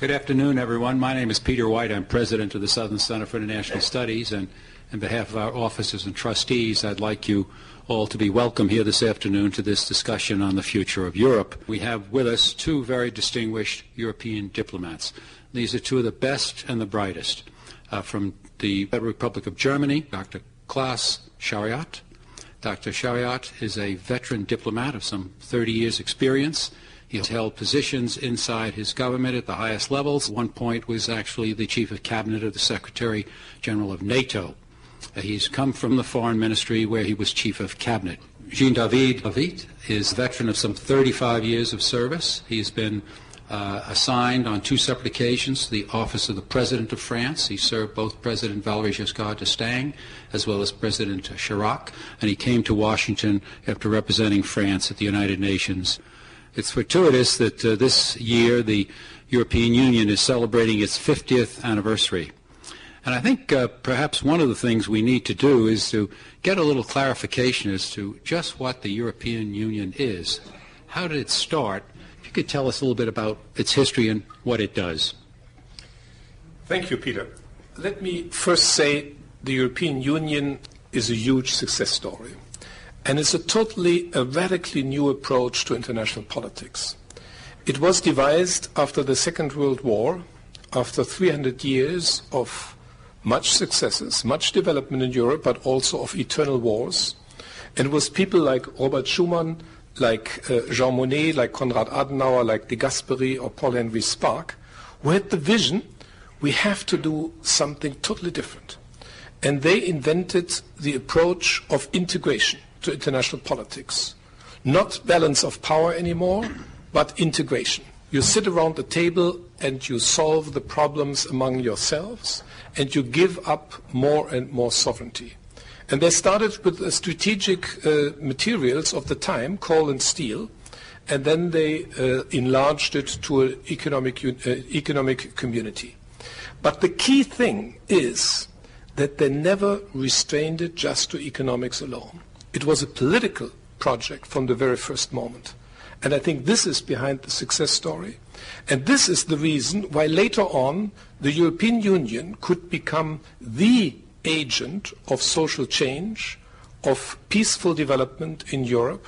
Good afternoon, everyone. My name is Peter White. I'm president of the Southern Center for International Studies, and on behalf of our officers and trustees, I'd like you all to be welcome here this afternoon to this discussion on the future of Europe. We have with us two very distinguished European diplomats. These are two of the best and the brightest. From the Federal Republic of Germany, Dr. Klaus Scharioth. Dr. Scharioth is a veteran diplomat of some 30 years' experience. He has held positions inside his government at the highest levels. At one point was actually the chief of cabinet of the Secretary General of NATO. He's come from the foreign ministry where he was chief of cabinet. Jean-David Levitte is a veteran of some 35 years of service. He's been assigned on two separate occasions to the office of the President of France. He served both President Valéry Giscard d'Estaing as well as President Chirac, and he came to Washington after representing France at the United Nations. It's fortuitous that this year the European Union is celebrating its 50th anniversary. And I think perhaps one of the things we need to do is to get a little clarification as to just what the European Union is. How did it start? If you could tell us a little bit about its history and what it does. Thank you, Peter. Let me first say the European Union is a huge success story. And it's a radically new approach to international politics. It was devised after the Second World War, after 300 years of much successes, much development in Europe, but also of eternal wars. And it was people like Robert Schuman, like Jean Monnet, like Konrad Adenauer, like de Gasperi or Paul-Henri Spaak, who had the vision, we have to do something totally different. And they invented the approach of integration to international politics. Not balance of power anymore, but integration. You sit around the table and you solve the problems among yourselves, and you give up more and more sovereignty. And they started with the strategic materials of the time, coal and steel, and then they enlarged it to an economic community. But the key thing is that they never restrained it just to economics alone. It was a political project from the very first moment. And I think this is behind the success story. And this is the reason why later on the European Union could become the agent of social change, of peaceful development in Europe.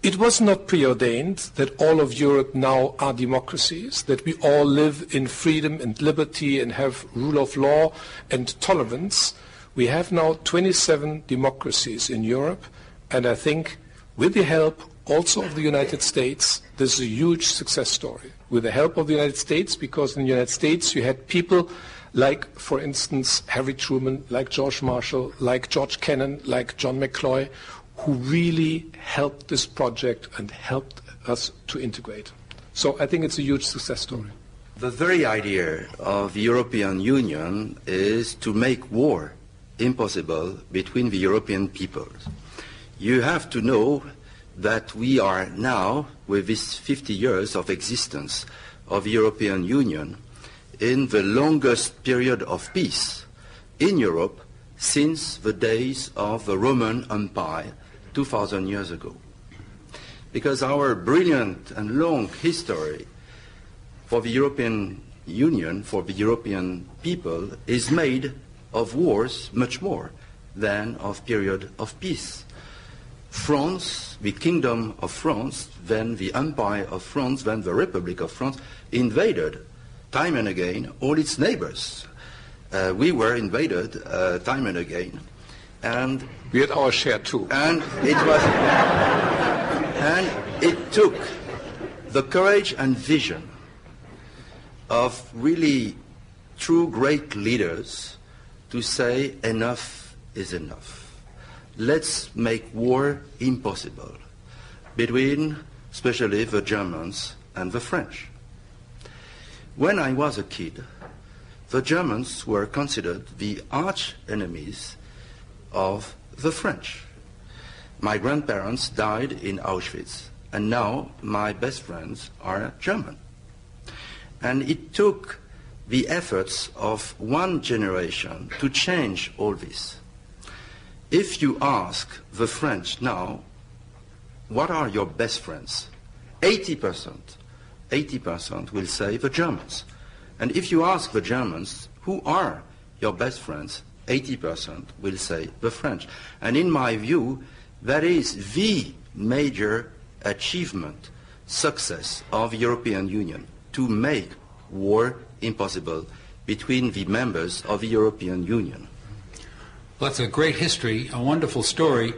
It was not preordained that all of Europe now are democracies, that we all live in freedom and liberty and have rule of law and tolerance. We have now 27 democracies in Europe. And I think with the help also of the United States, this is a huge success story. With the help of the United States, because in the United States you had people like, for instance, Harry Truman, like George Marshall, like George Kennan, like John McCloy, who really helped this project and helped us to integrate. So I think it's a huge success story. The very idea of the European Union is to make war impossible between the European peoples. You have to know that we are now, with this 50 years of existence of the European Union, in the longest period of peace in Europe since the days of the Roman Empire 2,000 years ago. Because our brilliant and long history for the European Union, for the European people, is made of wars much more than of period of peace. France, the Kingdom of France, then the Empire of France, then the Republic of France, invaded time and again all its neighbors. We were invaded time and again. And we had our share too. And it took the courage and vision of really true great leaders to say enough is enough. Let's make war impossible between especially the Germans and the French. When I was a kid, the Germans were considered the arch enemies of the French. My grandparents died in Auschwitz, and now my best friends are German. And it took the efforts of one generation to change all this. If you ask the French now, what are your best friends? 80% will say the Germans. And if you ask the Germans, who are your best friends, 80% will say the French. And in my view, that is the major achievement, success of the European Union, to make war impossible between the members of the European Union. Well, that's a great history, a wonderful story,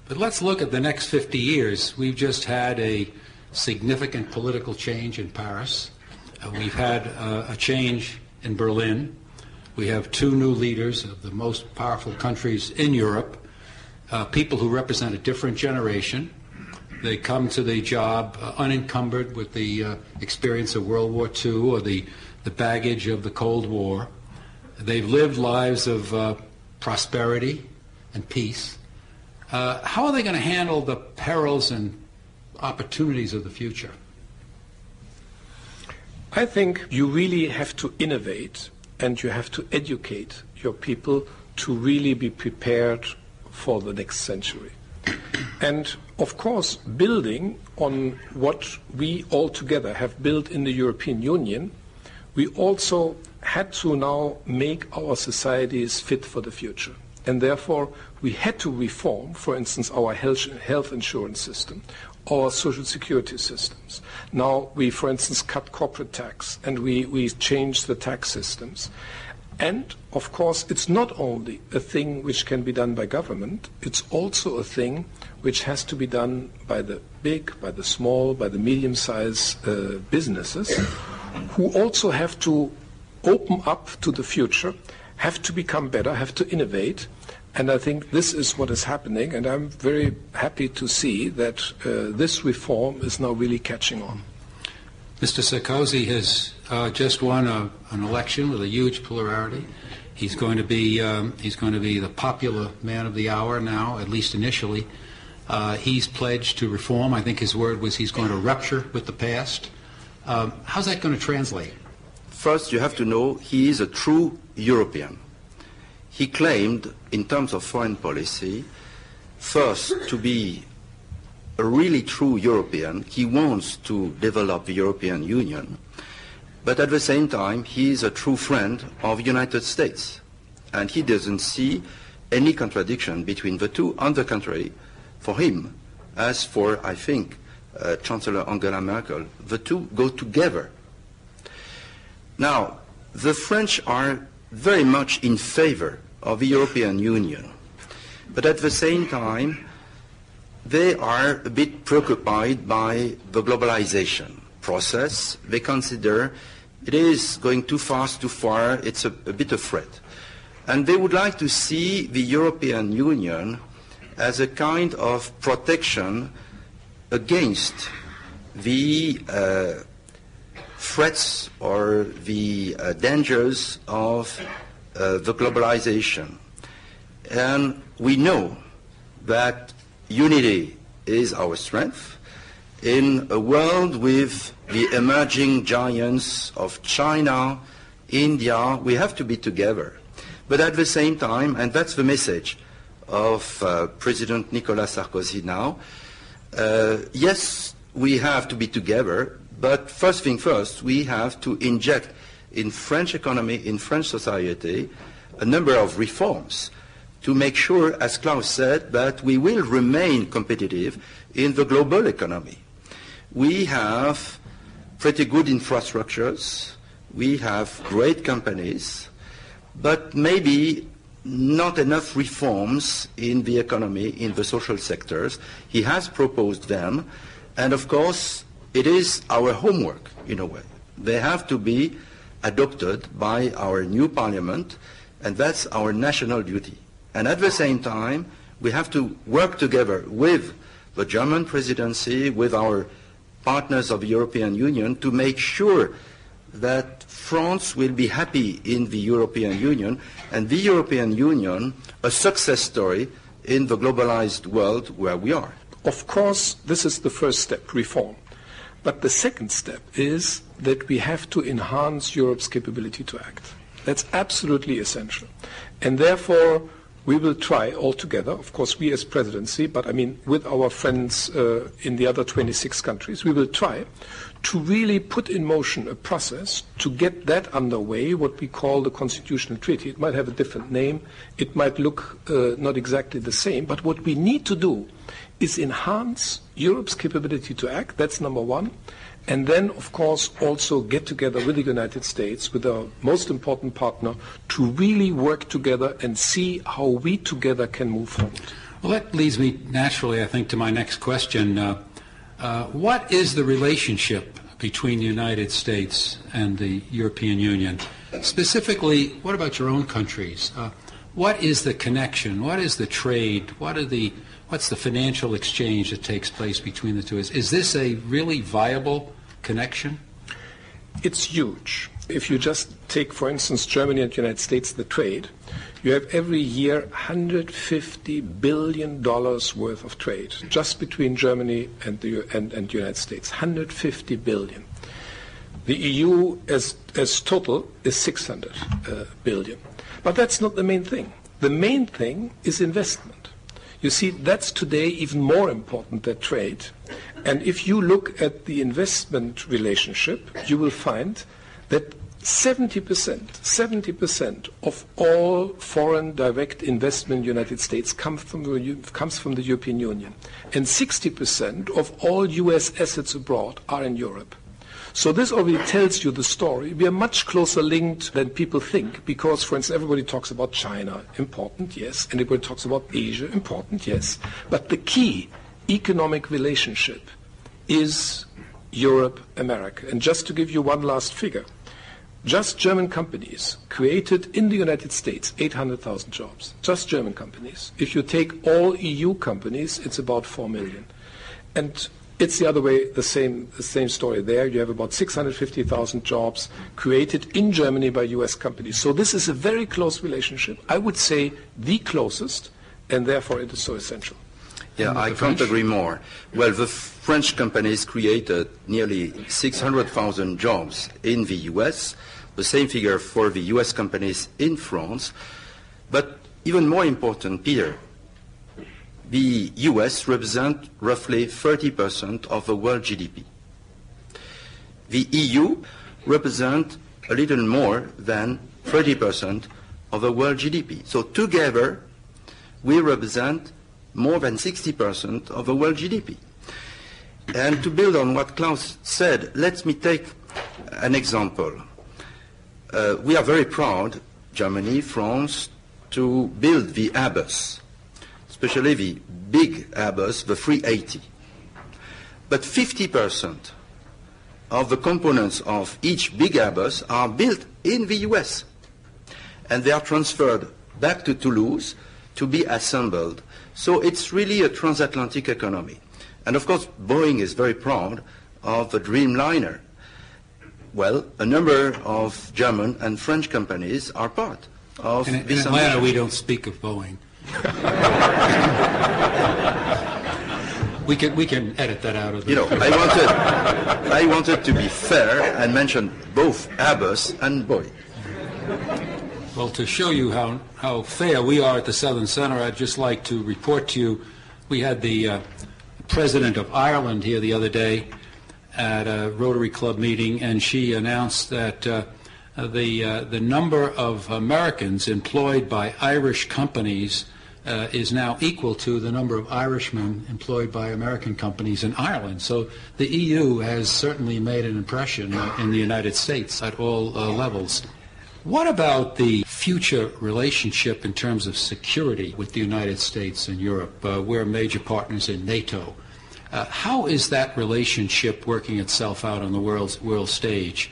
but let's look at the next 50 years. We've just had a significant political change in Paris. We've had a change in Berlin. We have two new leaders of the most powerful countries in Europe, people who represent a different generation. They come to the job unencumbered with the experience of World War II or the baggage of the Cold War. They've lived lives of prosperity and peace. How are they going to handle the perils and opportunities of the future? I think you really have to innovate and you have to educate your people to really be prepared for the next century. And of course, building on what we all together have built in the European Union, we also had to now make our societies fit for the future. And therefore, we had to reform, for instance, our health insurance system, our social security systems. Now we, for instance, cut corporate tax and we changed the tax systems. And, of course, it's not only a thing which can be done by government, it's also a thing which has to be done by the big, by the small, by the medium-sized businesses, who also have to open up to the future, have to become better, have to innovate. And I think this is what is happening, and I'm very happy to see that this reform is now really catching on. Mr. Sarkozy has just won an election with a huge plurality. He's going to be the popular man of the hour now, at least initially. He's pledged to reform. I think his word was he's going to rupture with the past. How's that going to translate? First, you have to know he is a true European. He claimed, in terms of foreign policy, first to be a really true European. He wants to develop the European Union, but at the same time, he is a true friend of the United States, and he doesn't see any contradiction between the two. On the contrary, for him, as for, I think, Chancellor Angela Merkel, the two go together. Now, the French are very much in favor of the European Union, but at the same time, they are a bit preoccupied by the globalization process. They consider it is going too fast, too far, it's a bit of threat. And they would like to see the European Union as a kind of protection against the threats or the dangers of the globalization. And we know that unity is our strength. In a world with the emerging giants of China, India, we have to be together. But at the same time, and that's the message of President Nicolas Sarkozy now, yes, we have to be together, but first thing first, we have to inject in French economy, in French society, a number of reforms to make sure, as Klaus said, that we will remain competitive in the global economy. We have pretty good infrastructures, we have great companies, but maybe not enough reforms in the economy, in the social sectors. He has proposed them, and of course, it is our homework, in a way. They have to be adopted by our new parliament, and that's our national duty. And at the same time, we have to work together with the German presidency, with our partners of the European Union, to make sure that France will be happy in the European Union, and the European Union a success story in the globalized world where we are. Of course, this is the first step, reform. But the second step is that we have to enhance Europe's capability to act. That's absolutely essential. And therefore, we will try all together, of course we as presidency, but I mean with our friends in the other 26 countries, we will try to really put in motion a process to get that underway, what we call the Constitutional Treaty. It might have a different name, it might look not exactly the same, but what we need to do is enhance Europe's capability to act, that's number one, and then, of course, also get together with the United States, with our most important partner, to really work together and see how we together can move forward. Well, that leads me naturally, I think, to my next question. What is the relationship between the United States and the European Union? Specifically, what about your own countries? What is the connection? What is the trade? What's the financial exchange that takes place between the two? Is this a really viable connection? It's huge. If you just take, for instance, Germany and the United States, the trade, you have every year $150 billion worth of trade, just between Germany and the United States, $150 billion. The EU as total is $600 billion. But that's not the main thing. The main thing is investment. You see, that's today even more important than trade. And if you look at the investment relationship, you will find that 70% of all foreign direct investment in the United States comes from the European Union. And 60% of all US assets abroad are in Europe. So this already tells you the story. We are much closer linked than people think because, for instance, everybody talks about China, important, yes. And everybody talks about Asia, important, yes. But the key economic relationship is Europe-America. And just to give you one last figure, just German companies created in the United States 800,000 jobs. Just German companies. If you take all EU companies, it's about 4 million. And it's the other way, the same story there. You have about 650,000 jobs created in Germany by US companies. So this is a very close relationship. I would say the closest, and therefore it is so essential. Yeah, I can't agree more. Well, the French companies created nearly 600,000 jobs in the US, the same figure for the US companies in France. But even more important, Peter, the US represents roughly 30% of the world GDP. The EU represents a little more than 30% of the world GDP. So together, we represent more than 60% of the world GDP. And to build on what Klaus said, let me take an example. We are very proud, Germany, France, to build the Airbus, especially the big Airbus, the 380. But 50% of the components of each big Airbus are built in the US. And they are transferred back to Toulouse to be assembled. So it's really a transatlantic economy. And of course, Boeing is very proud of the Dreamliner. Well, a number of German and French companies are part of this. In Atlanta, we don't speak of Boeing. We can edit that out of the. You know, I wanted to be fair and mention both Airbus and Boeing. Well, to show you how fair we are at the Southern Center, I'd just like to report to you, we had the President of Ireland here the other day at a Rotary Club meeting, and she announced that the number of Americans employed by Irish companies is now equal to the number of Irishmen employed by American companies in Ireland. So the EU has certainly made an impression in the United States at all levels. What about the future relationship in terms of security with the United States and Europe? We're major partners in NATO. How is that relationship working itself out on the world stage?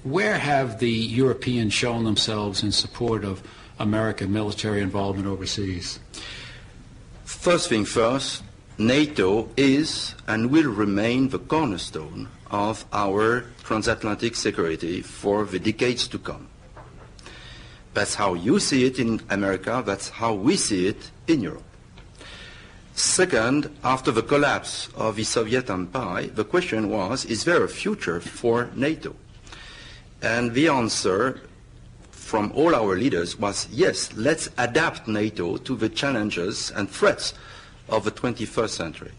Where have the Europeans shown themselves in support of American military involvement overseas? First thing first, NATO is and will remain the cornerstone of our transatlantic security for the decades to come. That's how you see it in America, that's how we see it in Europe. Second, after the collapse of the Soviet Empire, the question was, is there a future for NATO? And the answer from all our leaders was, yes, let's adapt NATO to the challenges and threats of the 21st century.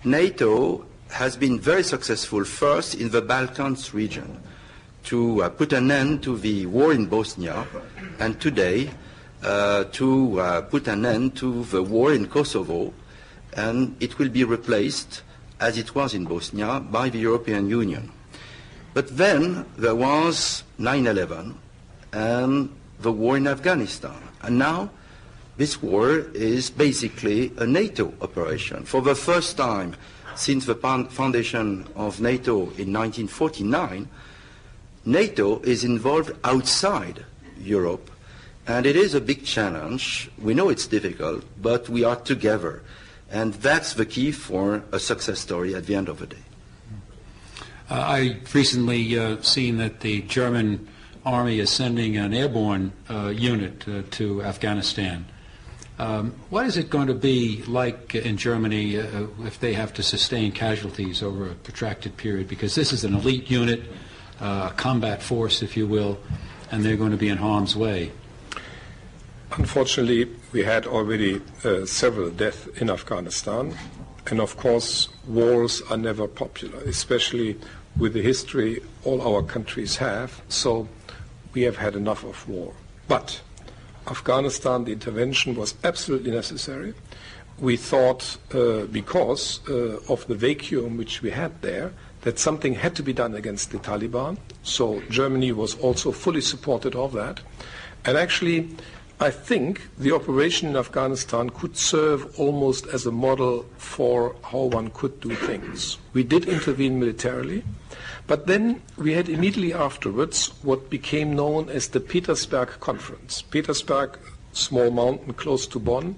NATO has been very successful first in the Balkans region to put an end to the war in Bosnia, and today to put an end to the war in Kosovo, and it will be replaced, as it was in Bosnia, by the European Union. But then there was 9/11 and the war in Afghanistan, and now this war is basically a NATO operation. For the first time since the foundation of NATO in 1949, NATO is involved outside Europe, and it is a big challenge. We know it's difficult, but we are together, and that's the key for a success story at the end of the day. I've recently seen that the German Army is sending an airborne unit to Afghanistan. What is it going to be like in Germany if they have to sustain casualties over a protracted period? Because this is an elite unit, a combat force, if you will, and they're going to be in harm's way. Unfortunately, we had already several deaths in Afghanistan, and of course wars are never popular, especially with the history all our countries have, so we have had enough of war. But Afghanistan, the intervention was absolutely necessary. We thought, because of the vacuum which we had there, that something had to be done against the Taliban, so Germany was also fully supportive of that. And actually, I think the operation in Afghanistan could serve almost as a model for how one could do things. We did intervene militarily, but then we had immediately afterwards what became known as the Petersberg Conference. Petersberg, small mountain close to Bonn,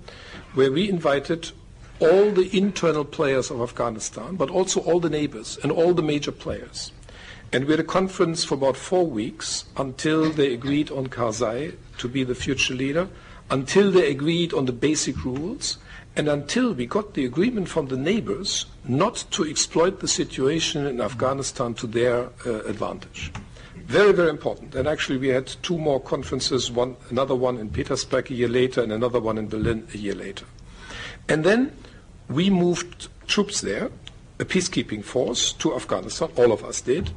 where we invited all the internal players of Afghanistan, but also all the neighbors and all the major players. And we had a conference for about 4 weeks until they agreed on Karzai to be the future leader, until they agreed on the basic rules, and until we got the agreement from the neighbors not to exploit the situation in Afghanistan to their advantage. Very, very important. And actually we had 2 more conferences, another one in Petersburg a year later and another one in Berlin a year later. And then we moved troops there, a peacekeeping force, to Afghanistan, all of us did.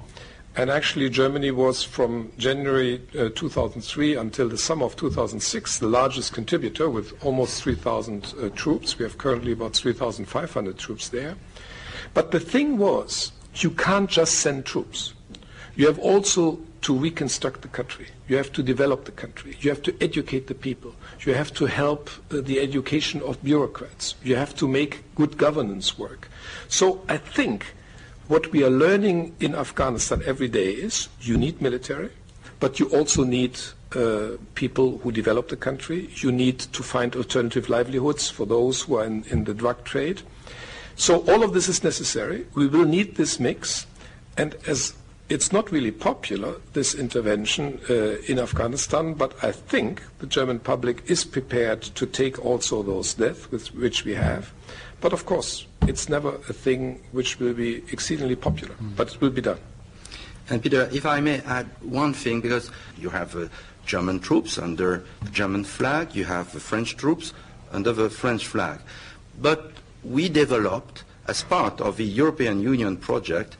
And actually Germany was from January 2003 until the summer of 2006 the largest contributor with almost 3,000 troops. We have currently about 3,500 troops there. But the thing was, you can't just send troops. You have also to reconstruct the country. You have to develop the country. You have to educate the people. You have to help the education of bureaucrats. You have to make good governance work. So I think what we are learning in Afghanistan every day is you need military, but you also need people who develop the country. You need to find alternative livelihoods for those who are in the drug trade. So all of this is necessary. We will need this mix. And as it's not really popular, this intervention in Afghanistan, but I think the German public is prepared to take also those deaths which we have. But of course, it's never a thing which will be exceedingly popular, but it will be done. And Peter, if I may add one thing, because you have German troops under the German flag, you have the French troops under the French flag. But we developed, as part of the European Union project,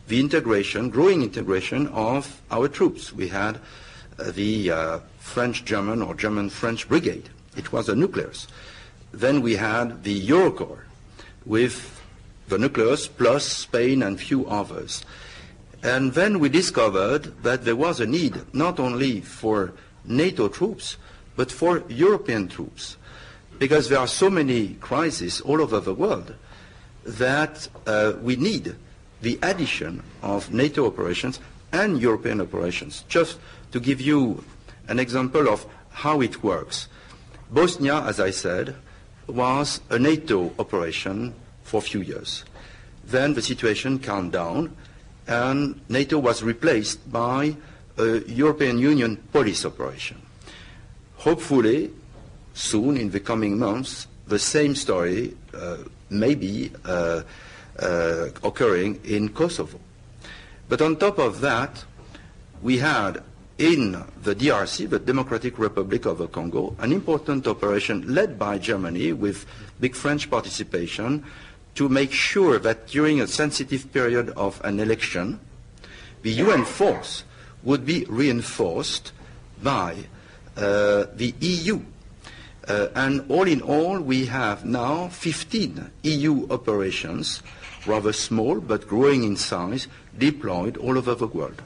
the integration, growing integration of our troops. We had the French-German or German-French brigade. It was a nucleus. Then we had the Eurocorps with the nucleus plus Spain and few others. And then we discovered that there was a need not only for NATO troops, but for European troops, because there are so many crises all over the world that we need the addition of NATO operations and European operations. Just to give you an example of how it works. Bosnia, as I said, was a NATO operation for a few years. Then the situation calmed down and NATO was replaced by a European Union police operation. Hopefully, soon in the coming months, the same story may be occurring in Kosovo. But on top of that, we had in the DRC, the Democratic Republic of the Congo, an important operation led by Germany with big French participation to make sure that during a sensitive period of an election, the UN force would be reinforced by the EU. And all in all, we have now 15 EU operations, rather small but growing in size, deployed all over the world.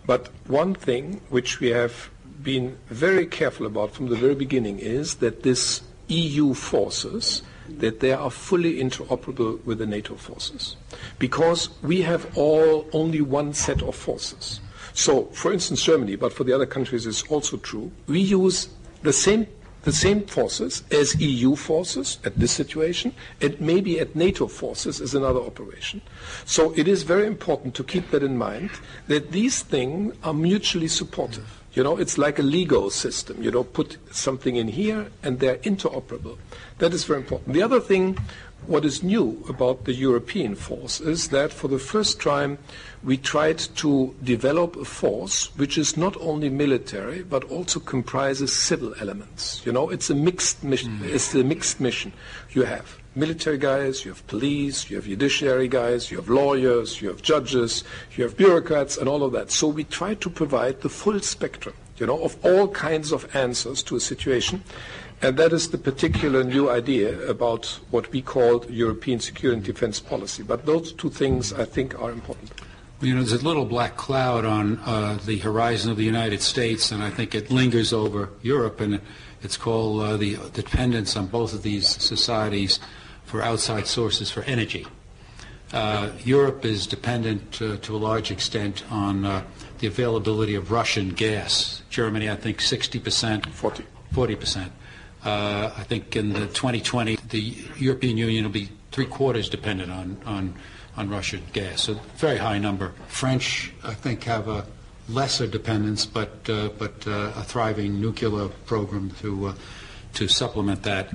But one thing which we have been very careful about from the very beginning is that this EU forces, that they are fully interoperable with the NATO forces. Because we have only one set of forces. So, for instance, Germany, but for the other countries it's also true, we use the same forces as EU forces at this situation, and maybe at NATO forces as another operation. So it is very important to keep that in mind, that these things are mutually supportive. You know, it's like a Lego system. You don't put something in here and they're interoperable. That is very important. The other thing, what is new about the European force is that for the first time we tried to develop a force which is not only military but also comprises civil elements. You know, it's a mixed mission. It's a mixed mission. You have military guys, you have police, you have judiciary guys, you have lawyers, you have judges, you have bureaucrats and all of that. So we try to provide the full spectrum, you know, of all kinds of answers to a situation. And that is the particular new idea about what we call European security and defense policy. But those two things, I think, are important. You know, there's a little black cloud on the horizon of the United States, and I think it lingers over Europe, and it's called the dependence on both of these societies for outside sources for energy. Europe is dependent to a large extent on the availability of Russian gas. Germany, I think, 60%. 40%. I think in the 2020, the European Union will be three-quarters dependent on Russian gas, so very high number. French, I think, have a lesser dependence, but a thriving nuclear program to supplement that.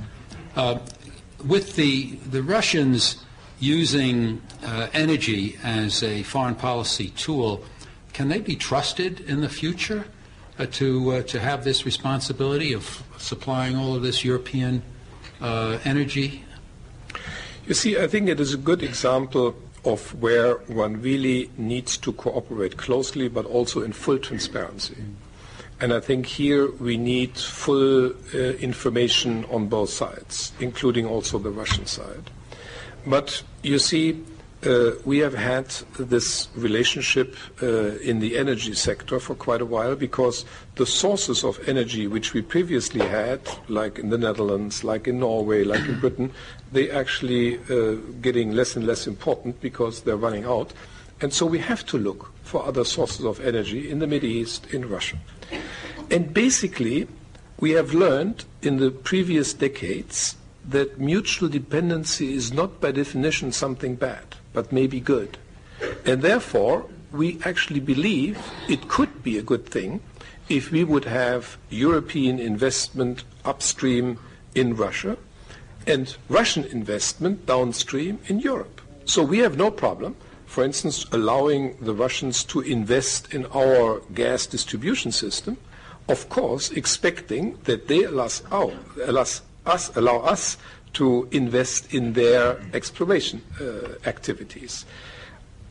With the Russians using energy as a foreign policy tool, can they be trusted in the future to have this responsibility of supplying all of this European energy? You see, I think it is a good example of where one really needs to cooperate closely, but also in full transparency. And I think here we need full information on both sides, including also the Russian side. But you see, we have had this relationship in the energy sector for quite a while, because the sources of energy which we previously had, like in the Netherlands, like in Norway, like in Britain, they actually getting less and less important because they're running out. And so we have to look for other sources of energy in the Middle East, in Russia. And basically, we have learned in the previous decades that mutual dependency is not by definition something bad, but maybe good. And therefore, we actually believe it could be a good thing if we would have European investment upstream in Russia and Russian investment downstream in Europe. So we have no problem, for instance, allowing the Russians to invest in our gas distribution system, of course expecting that they allow us to invest in their exploration activities.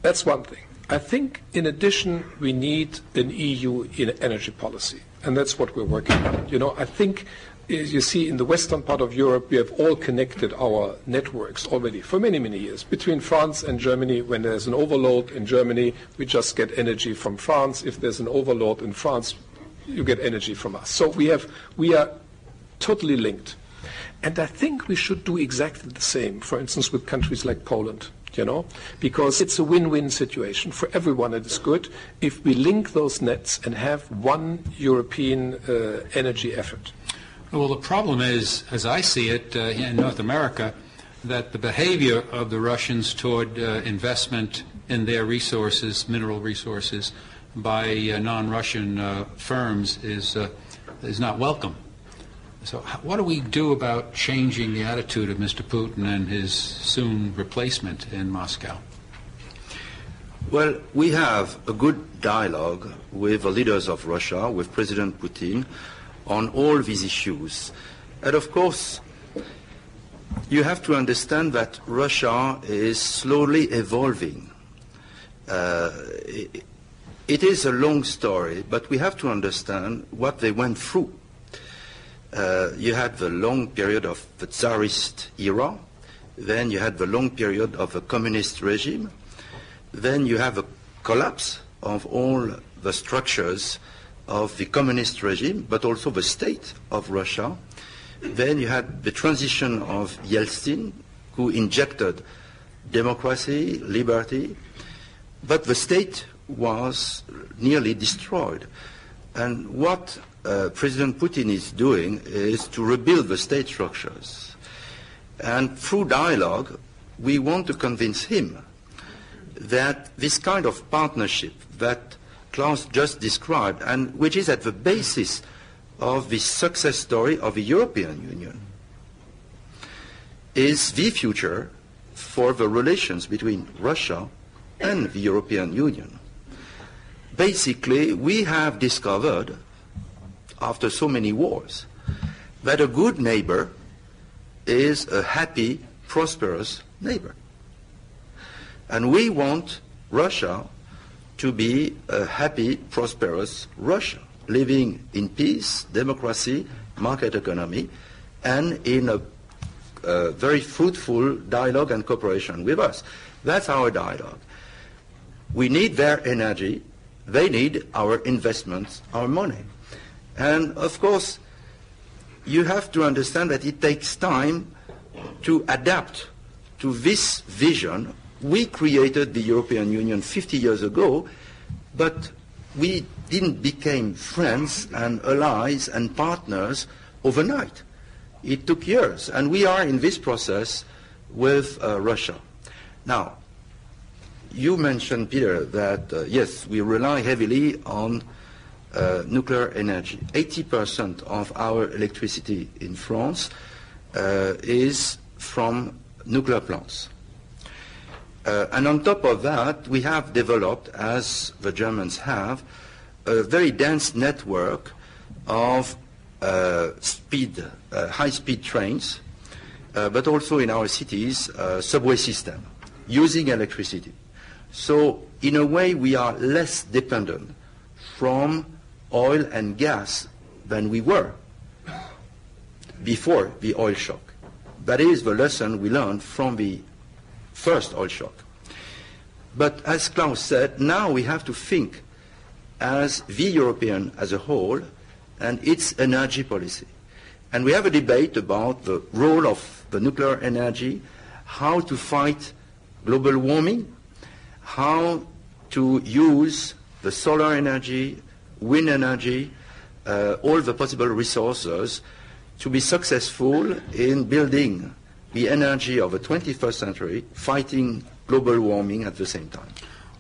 That's one thing. I think, in addition, we need an EU energy policy, and that's what we're working on. You know, I think, as you see, in the western part of Europe, we have all connected our networks already for many, many years. Between France and Germany, when there's an overload in Germany, we just get energy from France. If there's an overload in France, you get energy from us. So we are totally linked. And I think we should do exactly the same, for instance, with countries like Poland, you know, because it's a win-win situation. For everyone it is good if we link those nets and have one European energy effort. Well, the problem is, as I see it in North America, that the behavior of the Russians toward investment in their resources, mineral resources, by non-Russian firms is not welcome. So what do we do about changing the attitude of Mr. Putin and his soon replacement in Moscow? Well, we have a good dialogue with the leaders of Russia, with President Putin, on all these issues. And of course, you have to understand that Russia is slowly evolving. It is a long story, but we have to understand what they went through. You had the long period of the Tsarist era, then you had the long period of the communist regime, then you have a collapse of all the structures of the communist regime, but also the state of Russia. Then you had the transition of Yeltsin, who injected democracy, liberty, but the state was nearly destroyed. And what President Putin is doing is to rebuild the state structures. And through dialogue, we want to convince him that this kind of partnership that Klaus just described, and which is at the basis of the success story of the European Union, is the future for the relations between Russia and the European Union. Basically, we have discovered, after so many wars, that a good neighbor is a happy, prosperous neighbor. And we want Russia to be a happy, prosperous Russia, living in peace, democracy, market economy, and in a very fruitful dialogue and cooperation with us. That's our dialogue. We need their energy. They need our investments, our money. And of course, you have to understand that it takes time to adapt to this vision. We created the European Union 50 years ago, but we didn't become friends and allies and partners overnight. It took years, and we are in this process with Russia. Now, you mentioned, Peter, that yes, we rely heavily on nuclear energy. 80% of our electricity in France is from nuclear plants. And on top of that, we have developed, as the Germans have, a very dense network of high-speed trains, but also in our cities, subway system, using electricity. So, in a way, we are less dependent from oil and gas than we were before the oil shock. That is the lesson we learned from the first oil shock. But as Klaus said, now we have to think as the European as a whole and its energy policy. And we have a debate about the role of the nuclear energy, how to fight global warming, how to use the solar energy, wind energy, all the possible resources to be successful in building the energy of the 21st century, fighting global warming at the same time.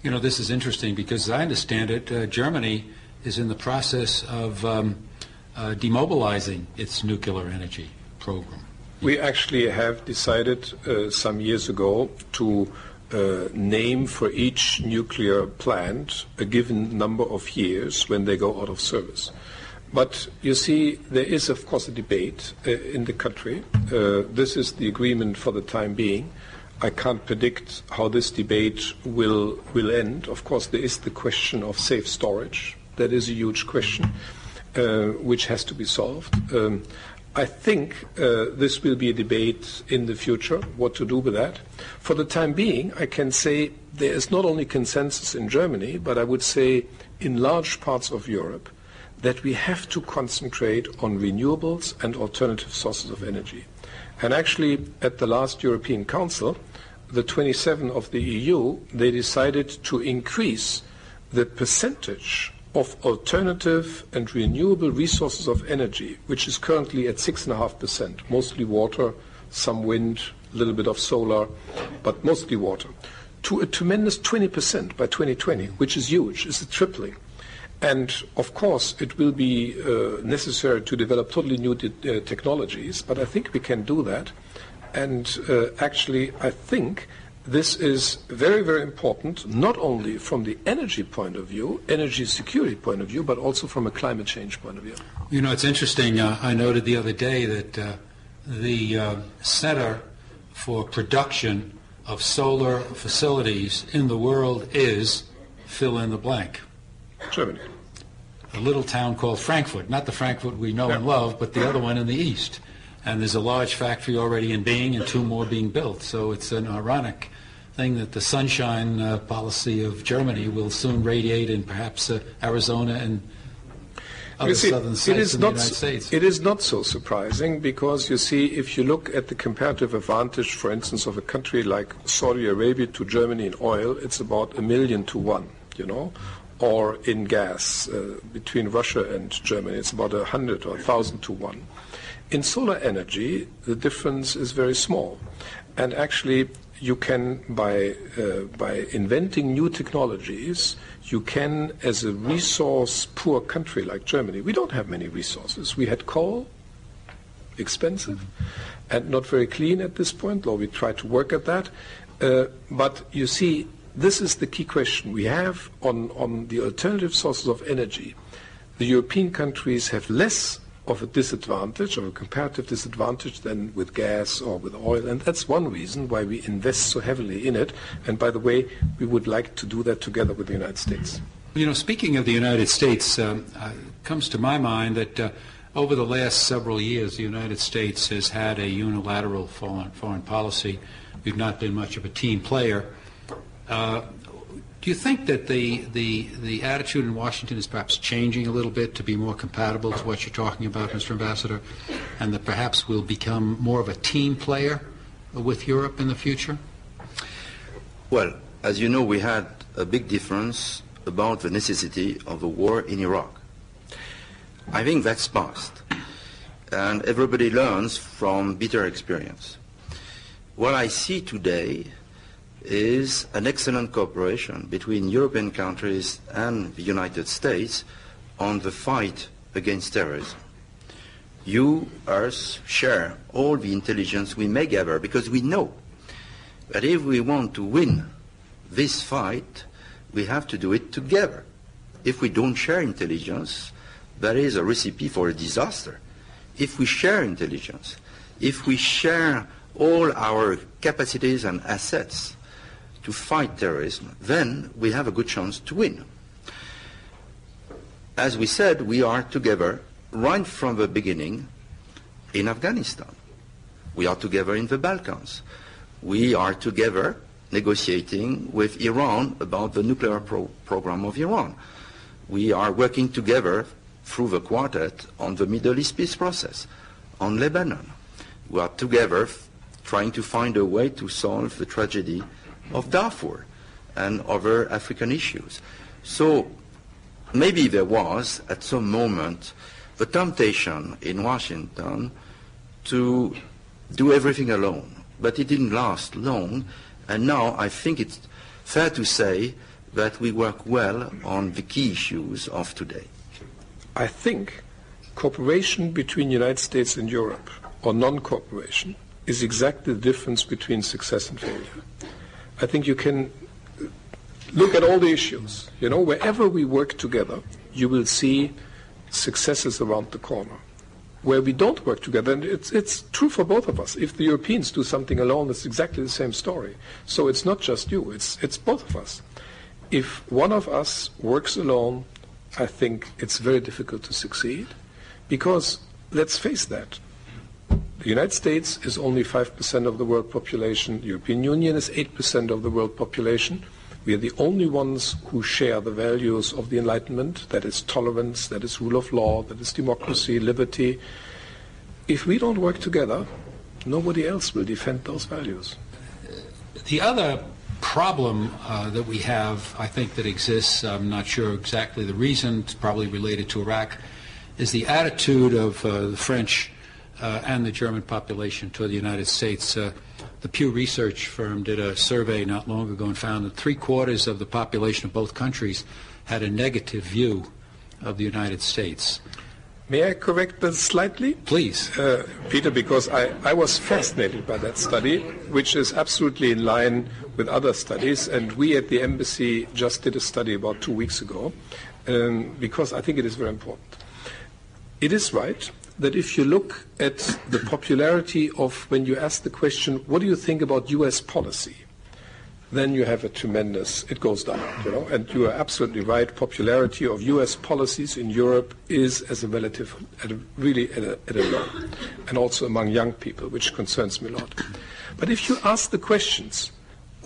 You know, this is interesting because, as I understand it, Germany is in the process of demobilizing its nuclear energy program. We actually have decided some years ago to name for each nuclear plant a given number of years when they go out of service. But you see, there is, of course, a debate in the country. This is the agreement for the time being. I can't predict how this debate will end. Of course, there is the question of safe storage. That is a huge question which has to be solved. I think this will be a debate in the future, what to do with that. For the time being, I can say there is not only consensus in Germany, but I would say in large parts of Europe, that we have to concentrate on renewables and alternative sources of energy. And actually, at the last European Council, the 27 of the EU, they decided to increase the percentage of alternative and renewable resources of energy, which is currently at 6.5%, mostly water, some wind, a little bit of solar, but mostly water, to a tremendous 20% by 2020, which is huge. It's a tripling. And of course, it will be necessary to develop totally new technologies, but I think we can do that. And actually, I think this is very, very important, not only from the energy point of view, energy security point of view, but also from a climate change point of view. You know, it's interesting. I noted the other day that the center for production of solar facilities in the world is fill in the blank. Germany. A little town called Frankfurt, not the Frankfurt we know and love, but the other one in the east. And there's a large factory already in being and 2 more being built. So it's an ironic thing that the sunshine policy of Germany will soon radiate in perhaps Arizona and other southern states in the United States. It is not so surprising because, you see, if you look at the comparative advantage, for instance, of a country like Saudi Arabia to Germany in oil, it's about 1,000,000 to 1, you know, or in gas between Russia and Germany, it's about 100 or 1,000 to 1. In solar energy, the difference is very small, and actually you can, by inventing new technologies, you can, as a resource-poor country like Germany, we don't have many resources. We had coal, expensive, and not very clean at this point, though we try to work at that. But you see, this is the key question. We have, on the alternative sources of energy, the European countries have less of a disadvantage, of a comparative disadvantage, than with gas or with oil, and that's one reason why we invest so heavily in it. And by the way, we would like to do that together with the United States. You know, speaking of the United States, it comes to my mind that over the last several years, the United States has had a unilateral foreign policy. We've not been much of a team player. Do you think that the attitude in Washington is perhaps changing a little bit to be more compatible to what you're talking about, Mr. Ambassador, and that perhaps we'll become more of a team player with Europe in the future? Well, as you know, we had a big difference about the necessity of a war in Iraq. I think that's past, and everybody learns from bitter experience. What I see today is an excellent cooperation between European countries and the United States on the fight against terrorism. You, us, share all the intelligence we may gather, because we know that if we want to win this fight, we have to do it together. If we don't share intelligence, that is a recipe for a disaster. If we share intelligence, if we share all our capacities and assets to fight terrorism, then we have a good chance to win. As we said, we are together right from the beginning in Afghanistan. We are together in the Balkans. We are together negotiating with Iran about the nuclear program of Iran. We are working together through the Quartet on the Middle East peace process, on Lebanon. We are together trying to find a way to solve the tragedy of Darfur and other African issues. So maybe there was, at some moment, the temptation in Washington to do everything alone. But it didn't last long, and now I think it's fair to say that we work well on the key issues of today. I think cooperation between the United States and Europe, or non-cooperation, is exactly the difference between success and failure. I think you can look at all the issues. You know, wherever we work together, you will see successes around the corner. Where we don't work together, and it's true for both of us. If the Europeans do something alone, it's exactly the same story. So it's not just you, it's both of us. If one of us works alone, I think it's very difficult to succeed, because let's face that. The United States is only 5% of the world population. The European Union is 8% of the world population. We are the only ones who share the values of the Enlightenment, that is tolerance, that is rule of law, that is democracy, liberty. If we don't work together, nobody else will defend those values. The other problem that we have, I think, that exists, I'm not sure exactly the reason, it's probably related to Iraq, is the attitude of the French and the German population toward the United States. The Pew Research firm did a survey not long ago and found that 3/4 of the population of both countries had a negative view of the United States. May I correct that slightly? Please. Peter, because I was fascinated by that study, which is absolutely in line with other studies, and we at the embassy just did a study about 2 weeks ago, because I think it is very important. It is right that if you look at the popularity of when you ask the question, what do you think about U.S. policy? Then you have a tremendous, it goes down, and you are absolutely right. Popularity of U.S. policies in Europe is as a relative, really at a low, and also among young people, which concerns me a lot. But if you ask the questions,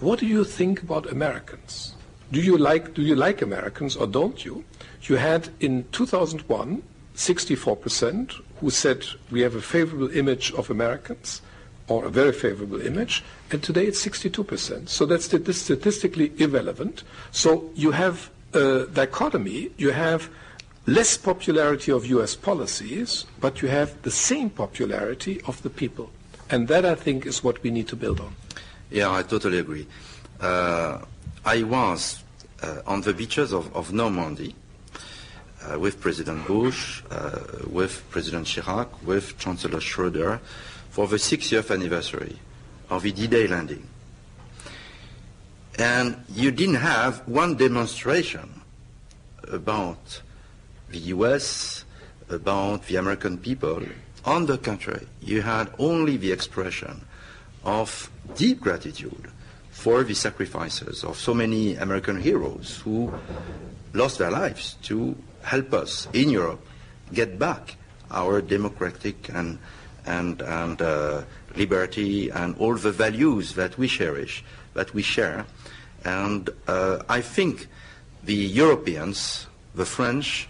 what do you think about Americans? Do you like Americans or don't you? You had in 2001, 64% who said we have a favorable image of Americans, or a very favorable image, and today it's 62%. So that's statistically irrelevant. So you have a dichotomy. You have less popularity of U.S. policies, but you have the same popularity of the people. And that, I think, is what we need to build on. Yeah, I totally agree. I was on the beaches of Normandy with President Bush, with President Chirac, with Chancellor Schroeder, for the 60th anniversary of the D-Day landing. And you didn't have one demonstration about the US, about the American people. On the contrary, you had only the expression of deep gratitude for the sacrifices of so many American heroes who lost their lives to help us in Europe get back our democratic and liberty and all the values that we cherish, that we share. And I think the Europeans, the French,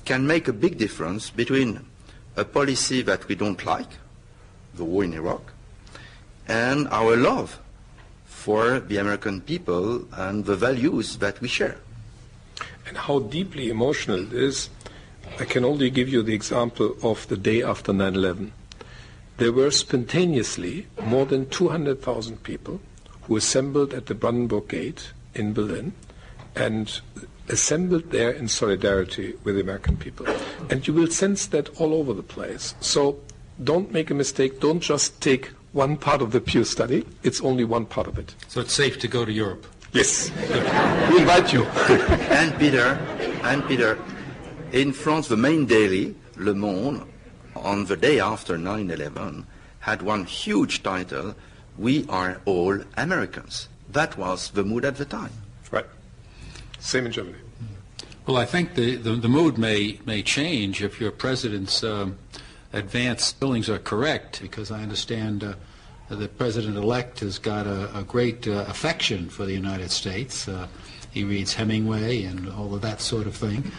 can make a big difference between a policy that we don't like, the war in Iraq, and our love for the American people and the values that we share. And how deeply emotional it is, I can only give you the example of the day after 9/11. There were spontaneously more than 200,000 people who assembled at the Brandenburg Gate in Berlin and assembled there in solidarity with the American people. And you will sense that all over the place. So don't make a mistake. Don't just take one part of the Pew study. It's only one part of it. So it's safe to go to Europe? Yes. We invite you. And Peter, in France, the main daily, Le Monde, on the day after 9/11, had one huge title, "We are all Americans." That was the mood at the time. Right. Same in Germany. Well, I think the mood may change if your president's advanced feelings are correct, because I understand the president-elect has got a great affection for the United States. He reads Hemingway and all of that sort of thing.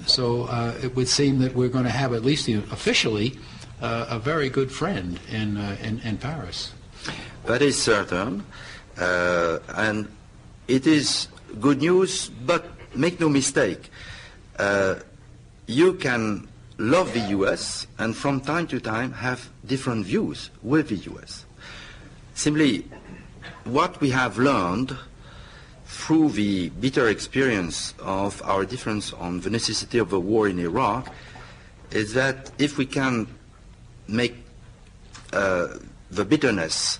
So it would seem that we're going to have, at least officially, a very good friend in Paris. That is certain, and it is good news, but make no mistake, you can love the U.S. and from time to time have different views with the U.S. Simply, what we have learned through the bitter experience of our difference on the necessity of a war in Iraq is that if we can make the bitterness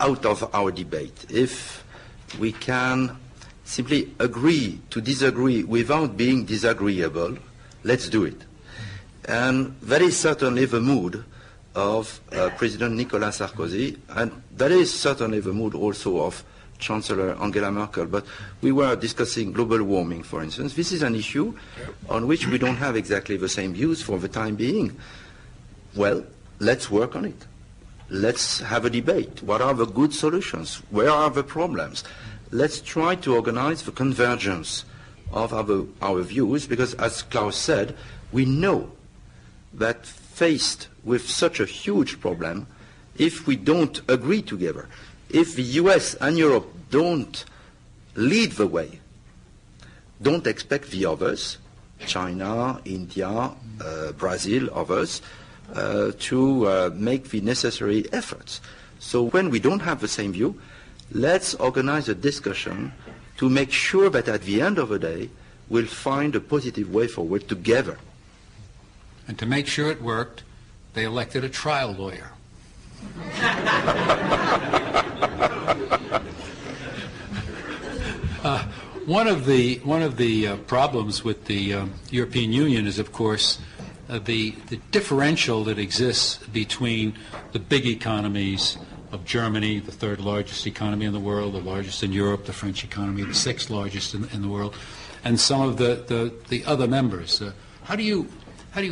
out of our debate, if we can simply agree to disagree without being disagreeable, let's do it. And that is certainly the mood of President Nicolas Sarkozy, and that is certainly the mood also of Chancellor Angela Merkel. But we were discussing global warming, for instance. This is an issue on which we don't have exactly the same views for the time being. Well, let's work on it. Let's have a debate. What are the good solutions? Where are the problems? Let's try to organize the convergence of our views, because as Klaus said, we know that faced with such a huge problem, if we don't agree together, if the US and Europe don't lead the way, don't expect the others, China, India, Brazil, others, to make the necessary efforts. So when we don't have the same view, let's organize a discussion to make sure that at the end of the day, we'll find a positive way forward together. And to make sure it worked, they elected a trial lawyer. One of the problems with the European Union is, of course, the differential that exists between the big economies of Germany, the third largest economy in the world, the largest in Europe, the French economy, the sixth largest in the world, and some of the other members. How do you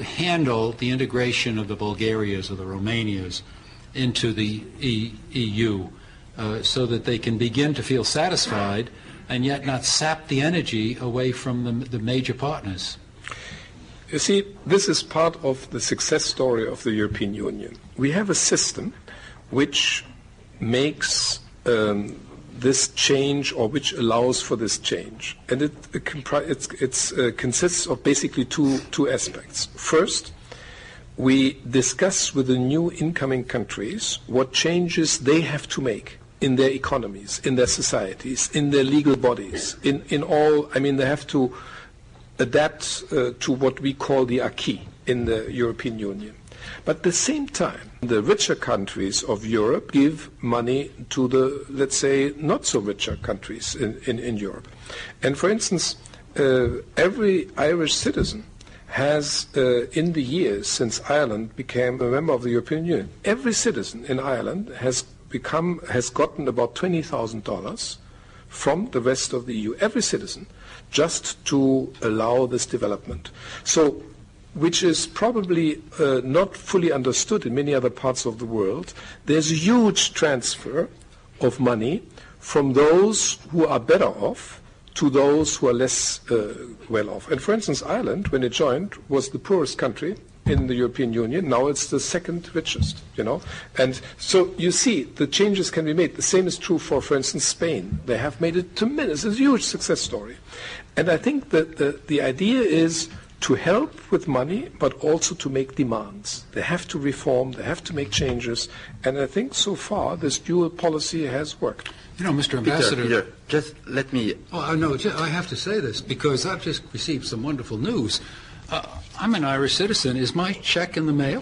handle the integration of the Bulgarias or the Romanias into the EU so that they can begin to feel satisfied and yet not sap the energy away from the major partners? You see, this is part of the success story of the European Union. We have a system which makes this change, or which allows for this change. And it consists of basically two aspects. First, we discuss with the new incoming countries what changes they have to make in their economies, in their societies, in their legal bodies, in all. I mean, they have to adapt to what we call the acquis in the European Union. But at the same time, the richer countries of Europe give money to the, let's say, not so richer countries in Europe. And for instance, every Irish citizen has, in the years since Ireland became a member of the European Union, every citizen in Ireland has gotten about $20,000 from the rest of the EU, every citizen, just to allow this development. So, which is probably not fully understood in many other parts of the world, there's a huge transfer of money from those who are better off to those who are less well off. And for instance, Ireland, when it joined, was the poorest country in the European Union. Now it's the second richest, you know. And so you see, the changes can be made. The same is true for instance, Spain. They have made it tremendous, a huge success story. And I think that the idea is to help with money, but also to make demands. They have to reform, they have to make changes, and I think so far this dual policy has worked. You know, Mr. Ambassador... Peter, just let me... Oh, no, I have to say this, because I've just received some wonderful news. I'm an Irish citizen. Is my check in the mail?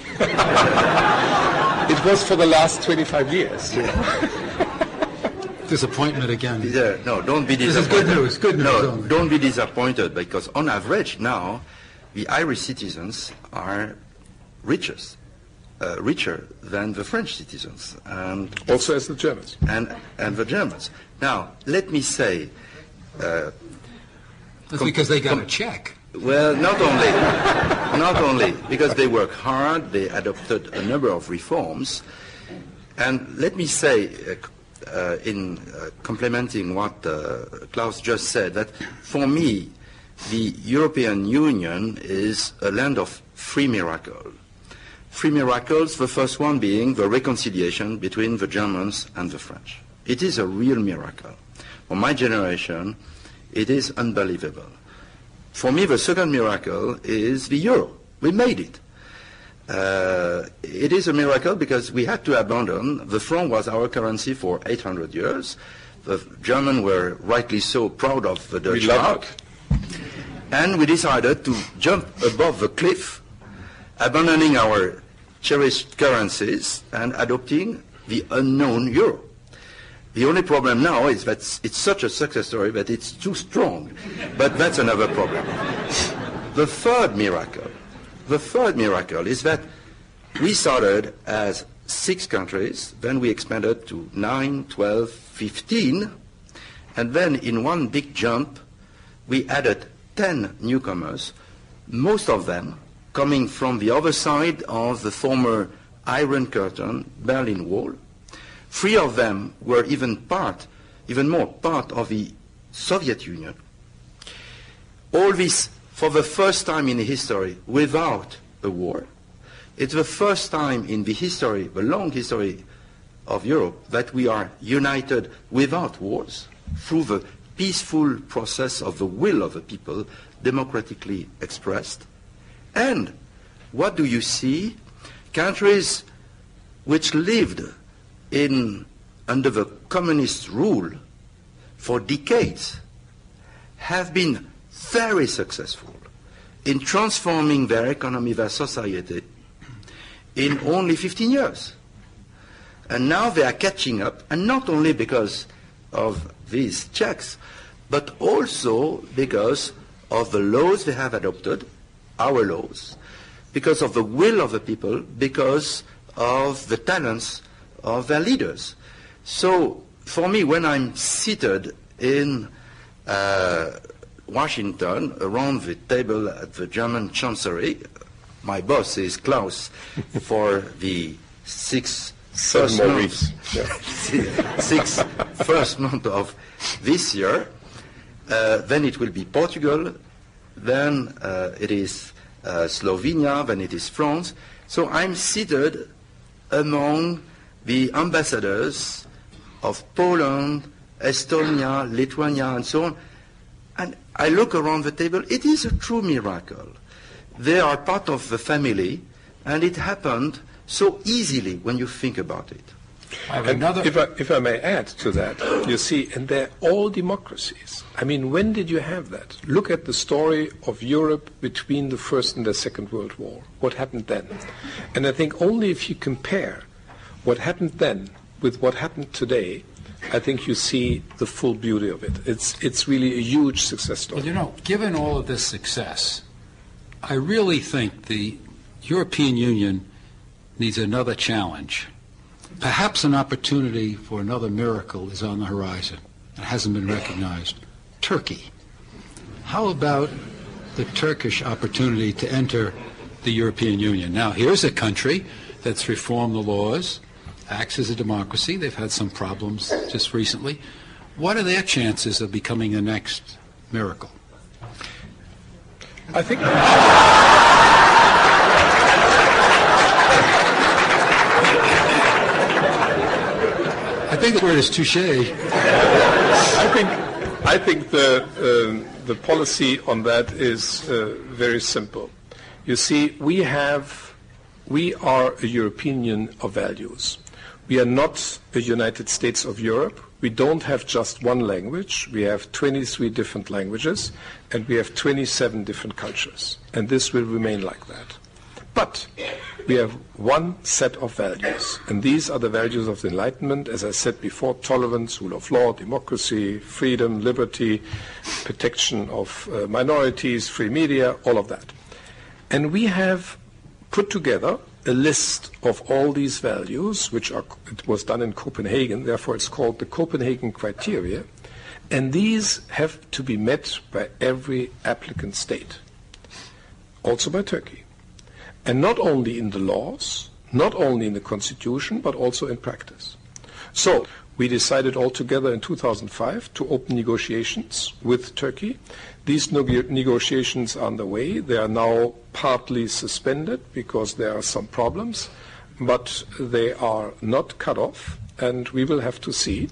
It was for the last 25 years. Disappointment again. Peter, no, don't be disappointed. This is good news, good news. No, only. Don't be disappointed, because on average now, the Irish citizens are richer than the French citizens. And also as the Germans. And the Germans. Now, let me say... That's because they got a check. Well, not only, because they work hard, they adopted a number of reforms. And let me say, in complementing what Klaus just said, that for me, the European Union is a land of three miracles. Three miracles, the first one being the reconciliation between the Germans and the French. It is a real miracle. For my generation, it is unbelievable. For me, the second miracle is the euro. We made it. It is a miracle because we had to abandon. The franc was our currency for 800 years. The Germans were rightly so proud of the Dutch mark. And we decided to jump above the cliff, abandoning our cherished currencies and adopting the unknown euro. The only problem now is that it's such a success story that it's too strong. But that's another problem. The third miracle is that we started as 6 countries, then we expanded to 9, 12, 15, and then in one big jump, we added 10 newcomers, most of them coming from the other side of the former Iron Curtain, Berlin Wall. 3 of them were even more part of the Soviet Union. All this for the first time in history without a war. It's the first time in the history, the long history of Europe, that we are united without wars through the peaceful process of the will of the people, democratically expressed. And what do you see? Countries which lived under the communist rule for decades have been very successful in transforming their economy, their society, in only 15 years. And now they are catching up, and not only because of these checks, but also because of the laws they have adopted, our laws, because of the will of the people, because of the talents of their leaders. So for me, when I'm seated in Washington around the table at the German Chancellery, my boss is Klaus for the six first month of this year. Then it will be Portugal, then it is Slovenia, then it is France. So I'm seated among the ambassadors of Poland, Estonia, Lithuania, and so on. And I look around the table. It is a true miracle. They are part of the family, and it happened so easily when you think about it. If I may add to that, you see, and they're all democracies. I mean, when did you have that? Look at the story of Europe between the First and the Second World War. What happened then? And I think only if you compare what happened then with what happened today, I think you see the full beauty of it. It's really a huge success story. Well, you know, given all of this success, I really think the European Union needs another challenge. Perhaps an opportunity for another miracle is on the horizon. It hasn't been recognized. Turkey. How about the Turkish opportunity to enter the European Union? Now, here's a country that's reformed the laws, acts as a democracy. They've had some problems just recently. What are their chances of becoming the next miracle? I think... I think the word is touché. I think the policy on that is very simple. You see, we are a European Union of values. We are not a United States of Europe. We don't have just one language. We have 23 different languages, and we have 27 different cultures. And this will remain like that. But we have one set of values, and these are the values of the Enlightenment, as I said before: tolerance, rule of law, democracy, freedom, liberty, protection of minorities, free media, all of that. And we have put together a list of all these values, it was done in Copenhagen, therefore it's called the Copenhagen criteria, and these have to be met by every applicant state, also by Turkey. And not only in the laws, not only in the constitution, but also in practice. So we decided altogether in 2005 to open negotiations with Turkey. These negotiations are underway. They are now partly suspended because there are some problems, but they are not cut off, and we will have to see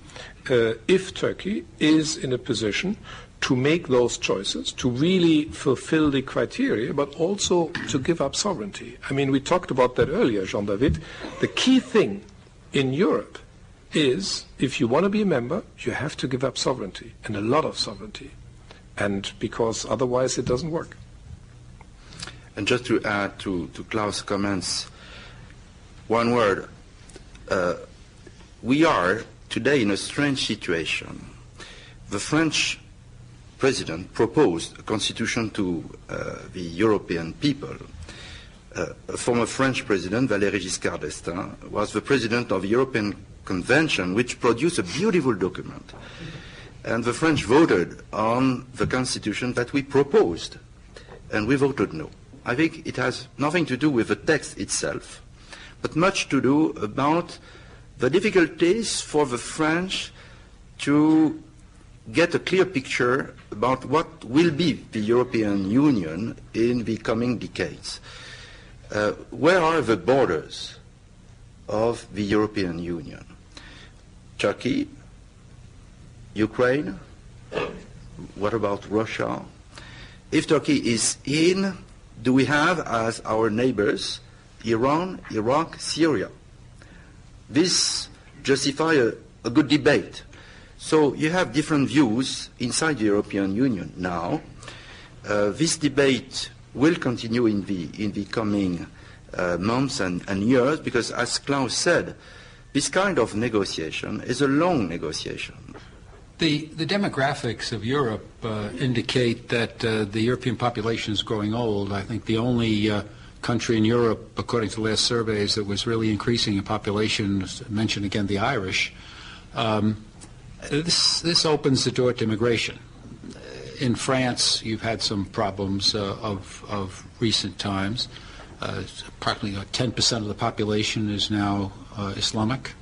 if Turkey is in a position to make those choices, to really fulfill the criteria, but also to give up sovereignty. I mean, we talked about that earlier, Jean-David. The key thing in Europe is, if you want to be a member, you have to give up sovereignty, and a lot of sovereignty, and because otherwise it doesn't work. And just to add to Klaus' comments, one word. We are today in a strange situation. The French President proposed a constitution to the European people. A former French President, Valéry Giscard d'Estaing, was the President of the European Convention, which produced a beautiful document. And the French voted on the constitution that we proposed, and we voted no. I think it has nothing to do with the text itself, but much to do about the difficulties for the French to get a clear picture about what will be the European Union in the coming decades. Where are the borders of the European Union? Turkey, Ukraine, what about Russia? If Turkey is in, do we have as our neighbors Iran, Iraq, Syria? This justifies a good debate. So you have different views inside the European Union now. This debate will continue in the coming months and years, because as Klaus said, this kind of negotiation is a long negotiation. The demographics of Europe indicate that the European population is growing old. I think the only country in Europe, according to last surveys, that was really increasing in population, mentioned again the Irish. This opens the door to immigration. In France, you've had some problems of recent times. Approximately 10% of the population is now Islamic.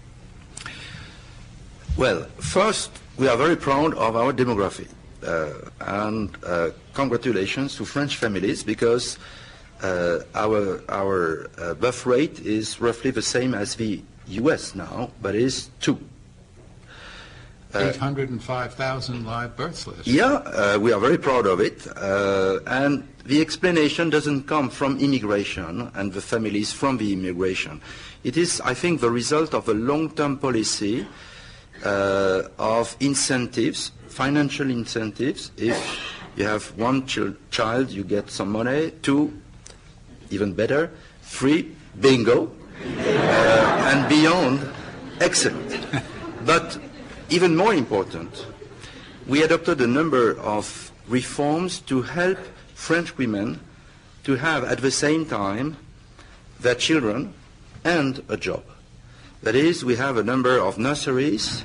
Well, first, we are very proud of our demography, and congratulations to French families, because our birth rate is roughly the same as the US now, but is 2. 805,000 live births last year. Yeah, we are very proud of it, and the explanation doesn't come from immigration and the families from the immigration. It is, I think, the result of a long-term policy of incentives, financial incentives. If you have one child, you get some money. 2, even better. 3, bingo. And beyond, excellent. But even more important, we adopted a number of reforms to help French women to have at the same time their children and a job. That is, we have a number of nurseries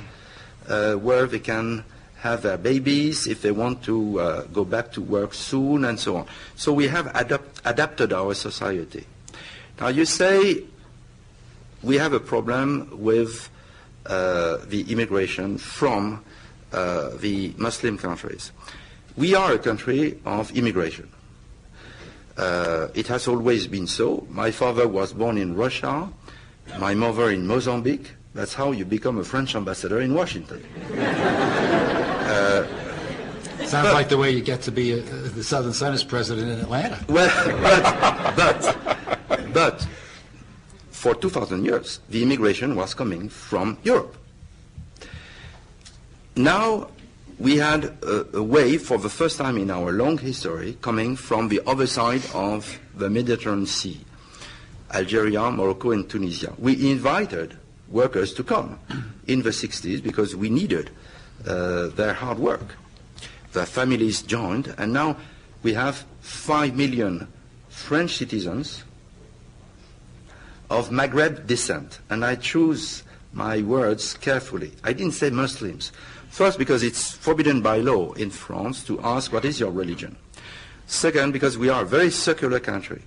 where they can have their babies if they want to go back to work soon, and so on. So we have adapted our society. Now you say we have a problem with the immigration from the Muslim countries. We are a country of immigration. It has always been so. My father was born in Russia, my mother in Mozambique. That's how you become a French ambassador in Washington. Sounds like the way you get to be the Southern Senate's president in Atlanta. Well, but for 2,000 years, the immigration was coming from Europe. Now we had a wave for the first time in our long history coming from the other side of the Mediterranean Sea, Algeria, Morocco, and Tunisia. We invited workers to come in the 60s because we needed their hard work. Their families joined, and now we have 5 million French citizens of Maghreb descent. And I choose my words carefully. I didn't say Muslims. First, because it's forbidden by law in France to ask what is your religion. Second, because we are a very secular country.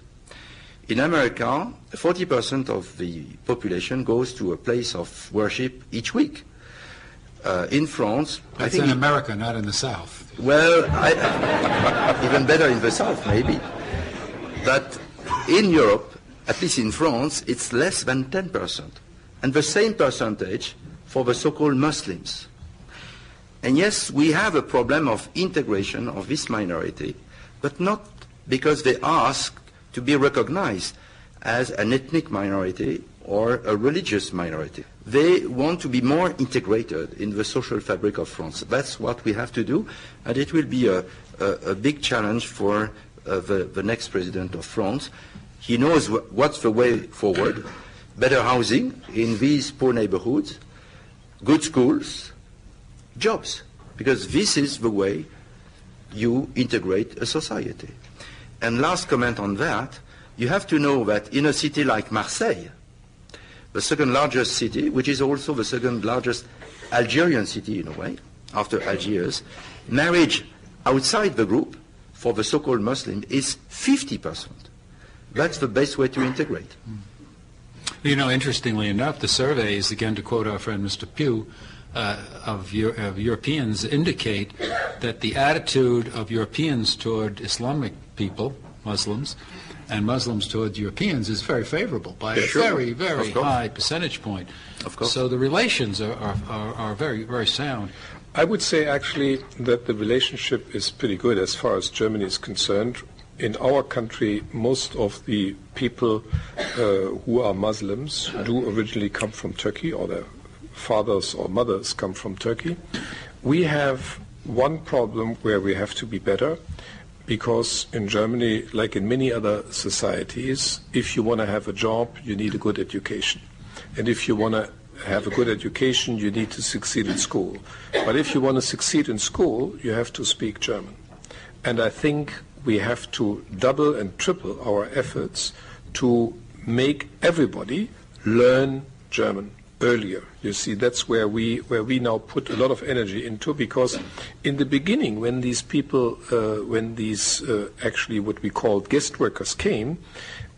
In America, 40% of the population goes to a place of worship each week. In France, I think in America, not in the South. Well, even better in the South, maybe. But in Europe, at least in France, it's less than 10%. And the same percentage for the so-called Muslims. And yes, we have a problem of integration of this minority, but not because they ask to be recognized as an ethnic minority or a religious minority. They want to be more integrated in the social fabric of France. That's what we have to do, and it will be a big challenge for the next president of France. He knows what's the way forward. Better housing in these poor neighborhoods, good schools, jobs, because this is the way you integrate a society. And last comment on that, you have to know that in a city like Marseille, the second largest city, which is also the second largest Algerian city in a way, after Algiers, marriage outside the group for the so-called Muslim is 50%. That's the best way to integrate. You know, interestingly enough, the surveys, again to quote our friend Mr. Pugh, of Europeans indicate that the attitude of Europeans toward Islamic people, Muslims, and Muslims toward Europeans is very favorable by a very, very high percentage point. Of course. So the relations are very, very sound. I would say actually that the relationship is pretty good as far as Germany is concerned. In our country, most of the people who are Muslims do originally come from Turkey, or their fathers or mothers come from Turkey. We have one problem where we have to be better, because in Germany, like in many other societies, if you want to have a job, you need a good education. And if you want to have a good education, you need to succeed in school. But if you want to succeed in school, you have to speak German. And I think we have to double and triple our efforts to make everybody learn German earlier. You see, that's where we now put a lot of energy into, because in the beginning, when these people, actually what we called guest workers came,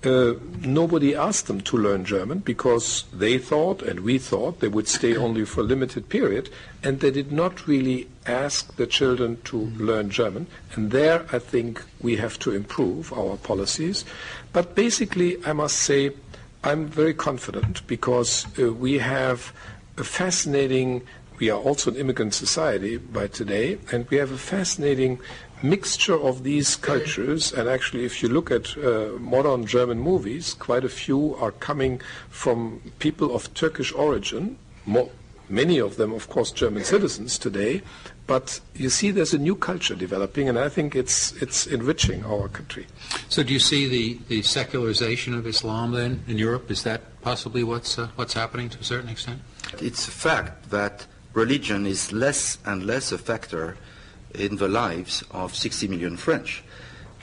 nobody asked them to learn German, because they thought, and we thought, they would stay only for a limited period, and they did not really ask the children to learn German. And there, I think, we have to improve our policies. But basically, I must say, I'm very confident, because we have a fascinating, we are also an immigrant society by today, and we have a fascinating mixture of these cultures. And actually, if you look at modern German movies, quite a few are coming from people of Turkish origin, many of them, of course, German citizens today. But you see, there's a new culture developing, and I think it's enriching our country. So do you see the secularization of Islam then in Europe? Is that possibly what's happening to a certain extent? It's a fact that religion is less and less a factor in the lives of 60 million French.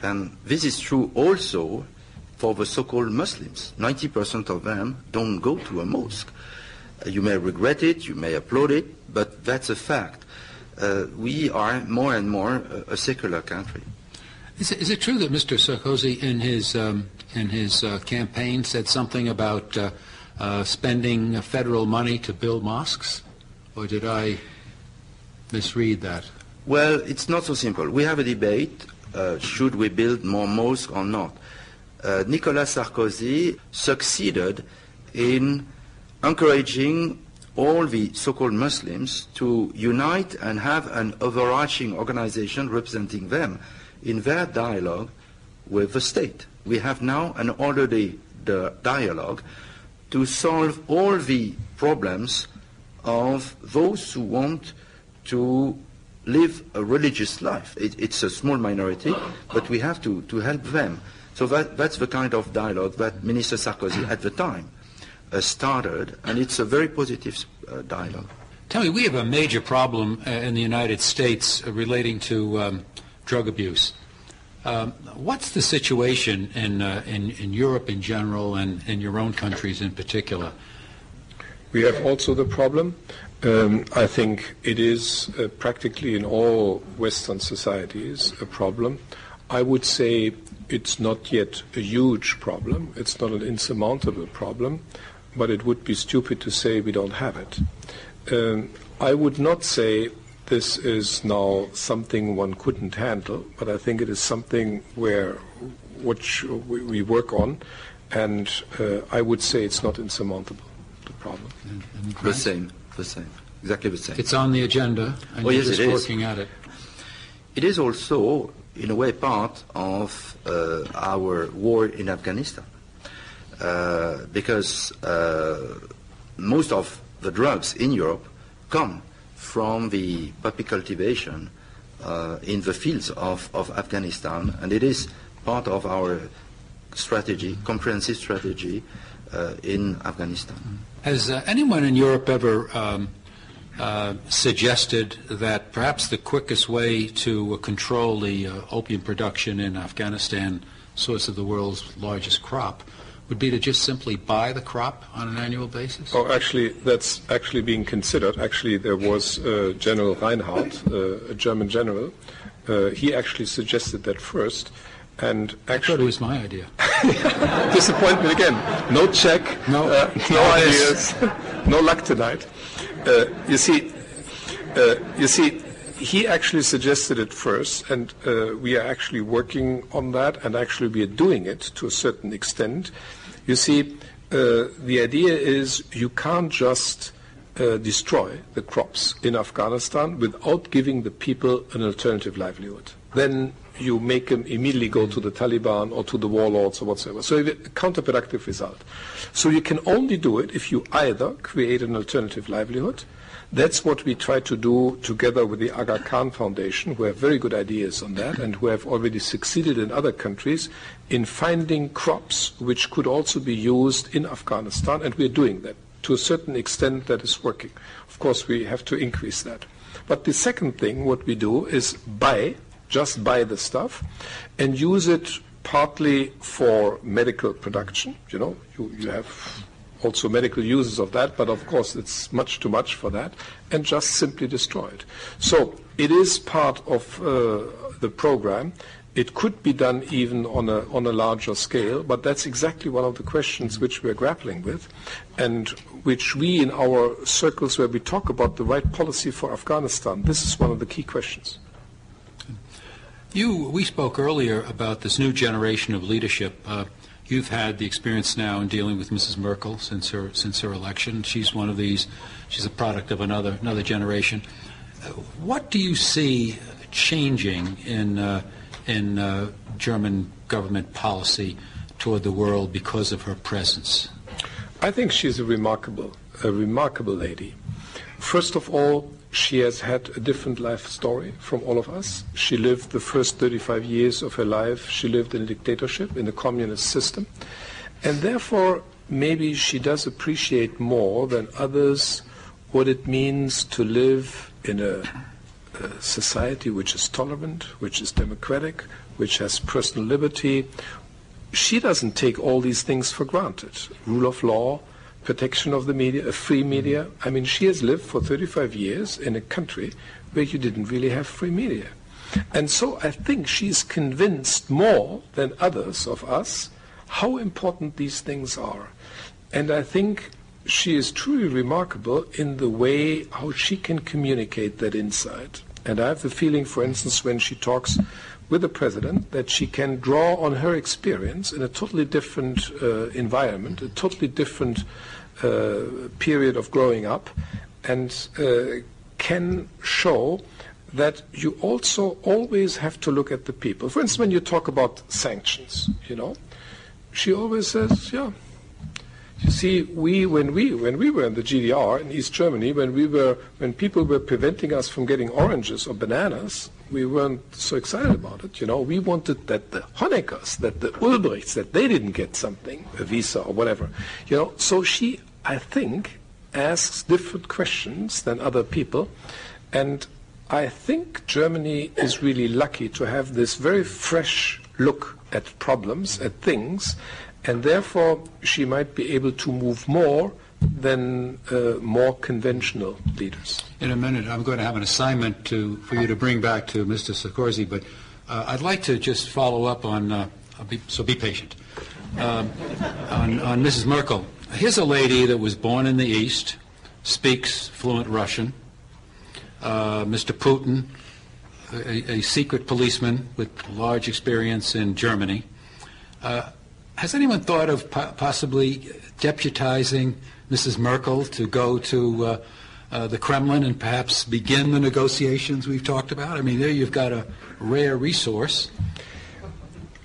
And this is true also for the so-called Muslims. 90% of them don't go to a mosque. You may regret it, you may applaud it, but that's a fact. We are more and more a secular country. Is it true that Mr. Sarkozy in his campaign said something about spending federal money to build mosques? Or did I misread that? Well, it's not so simple. We have a debate, should we build more mosques or not? Nicolas Sarkozy succeeded in encouraging all the so-called Muslims to unite and have an overarching organization representing them in their dialogue with the state. We have now an orderly dialogue to solve all the problems of those who want to live a religious life. It's a small minority, but we have to help them. So that's the kind of dialogue that Minister Sarkozy at the time started, and it's a very positive dialogue. Tell me, we have a major problem in the United States relating to drug abuse. What's the situation in Europe in general and in your own countries in particular? We have also the problem. I think it is practically in all Western societies a problem. I would say it's not yet a huge problem. It's not an insurmountable problem, but it would be stupid to say we don't have it. I would not say this is now something one couldn't handle, but I think it is something which we work on, and I would say it's not insurmountable, the problem. The same, exactly the same. It's on the agenda, and you're just working at it. It is also, in a way, part of our war in Afghanistan, because most of the drugs in Europe come from the poppy cultivation in the fields of Afghanistan, and it is part of our strategy, comprehensive strategy in Afghanistan. Has anyone in Europe ever suggested that perhaps the quickest way to control the opium production in Afghanistan, source of the world's largest crop, would be to just simply buy the crop on an annual basis? Oh, actually, that's actually being considered. Actually, there was General Reinhardt, a German general. He actually suggested that first. And actually, I thought it was my idea. Disappointment again. No check, no ideas, no luck tonight. You see, he actually suggested it first, and we are actually working on that, and actually we are doing it to a certain extent. You see, the idea is you can't just destroy the crops in Afghanistan without giving the people an alternative livelihood. Then you make them immediately go to the Taliban or to the warlords or whatsoever. So a counterproductive result. So you can only do it if you either create an alternative livelihood, That's what we try to do together with the Aga Khan Foundation, who have very good ideas on that and who have already succeeded in other countries in finding crops which could also be used in Afghanistan, and we're doing that. To a certain extent, that is working. Of course, we have to increase that. But the second thing, what we do is just buy the stuff and use it partly for medical production. You have also medical uses of that, but of course it's much too much for that, and just simply destroy it. So it is part of the program. It could be done even on a larger scale, but that's exactly one of the questions which we're grappling with, and which we in our circles where we talk about the right policy for Afghanistan, this is one of the key questions. We spoke earlier about this new generation of leadership. You've had the experience now in dealing with Mrs. Merkel since her election. She's one of these. She's a product of another generation. What do you see changing in German government policy toward the world because of her presence? I think she's a remarkable lady. First of all, she has had a different life story from all of us. She lived the first 35 years of her life, she lived in a dictatorship, in a communist system. And therefore, maybe she does appreciate more than others what it means to live in a society which is tolerant, which is democratic, which has personal liberty. She doesn't take all these things for granted. Rule of law, protection of the media, a free media. I mean, she has lived for 35 years in a country where you didn't really have free media. And so I think she's convinced more than others of us how important these things are. And I think she is truly remarkable in the way how she can communicate that insight. And I have the feeling, for instance, when she talks with the president, that she can draw on her experience in a totally different environment, a totally different period of growing up, and can show that you also always have to look at the people. For instance, when you talk about sanctions, she always says, yeah, you see, when we were in the GDR in East Germany, when people were preventing us from getting oranges or bananas, we weren't so excited about it. We wanted that the Honeckers, that the Ulbrichts, that they didn't get something, a visa or whatever. So she, I think, asks different questions than other people, and I think Germany is really lucky to have this very fresh look at problems, at things, and therefore she might be able to move more than more conventional leaders. In a minute, I'm going to have an assignment for you to bring back to Mr. Sarkozy, but I'd like to just follow up on, so be patient, on Mrs. Merkel. Here's a lady that was born in the East, speaks fluent Russian. Mr. Putin, a secret policeman with large experience in Germany. Has anyone thought of possibly deputizing Mrs. Merkel to go to the Kremlin and perhaps begin the negotiations we've talked about? I mean, there you've got a rare resource.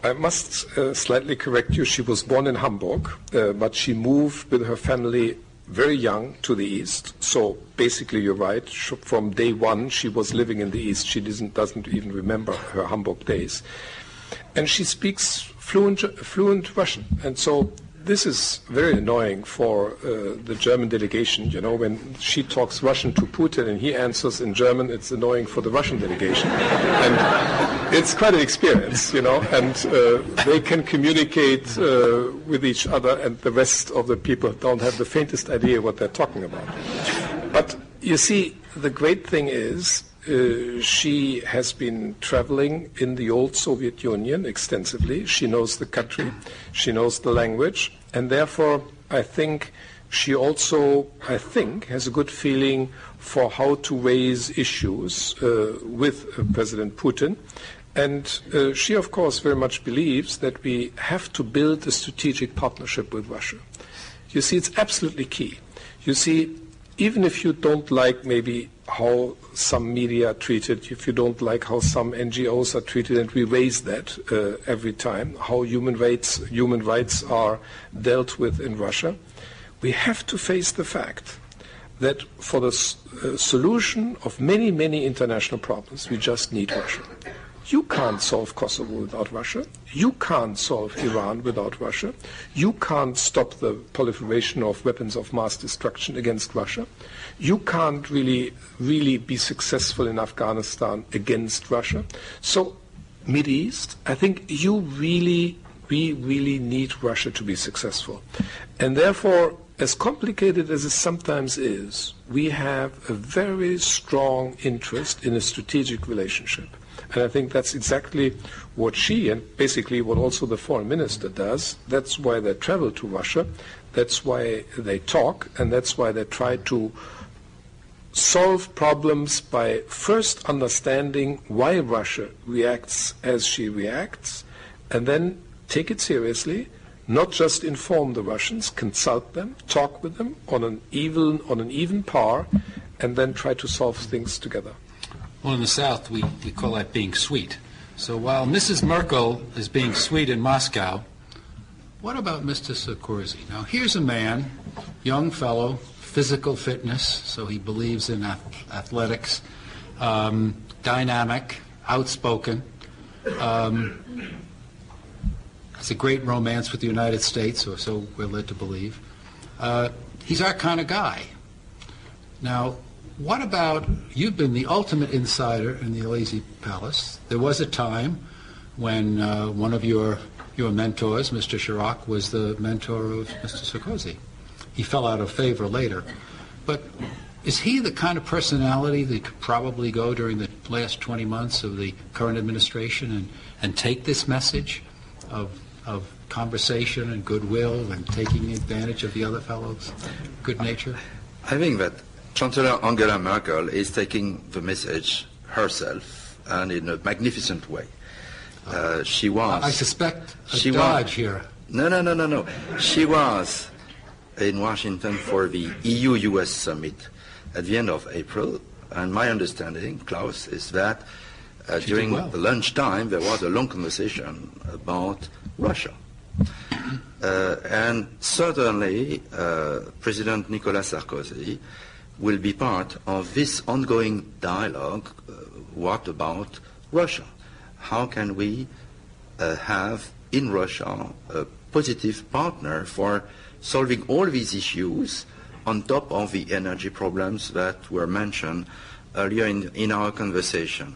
I must slightly correct you. She was born in Hamburg, but she moved with her family very young to the East. So basically, you're right. From day one, she was living in the East. She doesn't even remember her Hamburg days. And she speaks fluent Russian. And so this is very annoying for the German delegation. When she talks Russian to Putin and he answers in German, it's annoying for the Russian delegation. And it's quite an experience, and they can communicate with each other, and the rest of the people don't have the faintest idea what they're talking about. But you see, the great thing is she has been traveling in the old Soviet Union extensively. She knows the country, she knows the language, and therefore I think she also, has a good feeling for how to raise issues with President Putin. And she, of course, very much believes that we have to build a strategic partnership with Russia. You see, it's absolutely key. You see, even if you don't like maybe how some media are treated, if you don't like how some NGOs are treated, and we raise that every time, how human rights are dealt with in Russia, we have to face the fact that for the solution of many, many international problems, we just need Russia. You can't solve Kosovo without Russia. You can't solve Iran without Russia. You can't stop the proliferation of weapons of mass destruction against Russia. You can't really be successful in Afghanistan against Russia. So, Mideast, I think we really need Russia to be successful. And therefore, as complicated as it sometimes is, we have a very strong interest in a strategic relationship. And I think that's exactly what she, and basically what also the foreign minister does. That's why they travel to Russia. That's why they talk, and that's why they try to solve problems by first understanding why Russia reacts as she reacts, and then take it seriously, not just inform the Russians, consult them, talk with them on an even par, and then try to solve things together. Well, in the South, we call that being sweet. So while Mrs. Merkel is being sweet in Moscow, what about Mr. Sarkozy? Now, here's a man, young fellow, physical fitness, so he believes in athletics, dynamic, outspoken, has a great romance with the United States, or so we're led to believe. He's our kind of guy. Now, what about, you've been the ultimate insider in the Elysee Palace. There was a time when one of your mentors, Mr. Chirac, was the mentor of Mr. Sarkozy. He fell out of favor later. But is he the kind of personality that could probably go during the last 20 months of the current administration and take this message of conversation and goodwill and taking advantage of the other fellow's good nature? I think that Chancellor Angela Merkel is taking the message herself and in a magnificent way. She was. I suspect a dodge here. No. She was in Washington for the EU-US summit at the end of April, and my understanding, Klaus, is that during the lunchtime there was a long conversation about Russia. And certainly President Nicolas Sarkozy will be part of this ongoing dialogue. What about Russia? How can we have in Russia a positive partner for solving all these issues on top of the energy problems that were mentioned earlier in our conversation?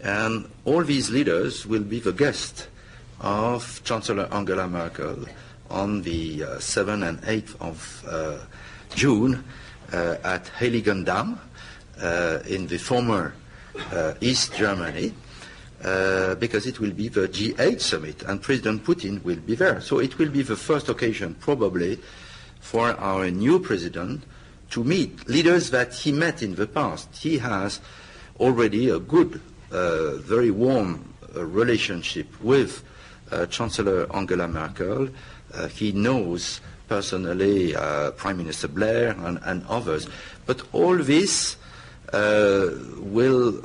And all these leaders will be the guests of Chancellor Angela Merkel on the 7th and 8th of June at Heiligendamm in the former East Germany, because it will be the G8 summit and President Putin will be there. So it will be the first occasion probably for our new president to meet leaders that he met in the past. He has already a good, very warm relationship with Chancellor Angela Merkel. He knows personally Prime Minister Blair and others. But all this will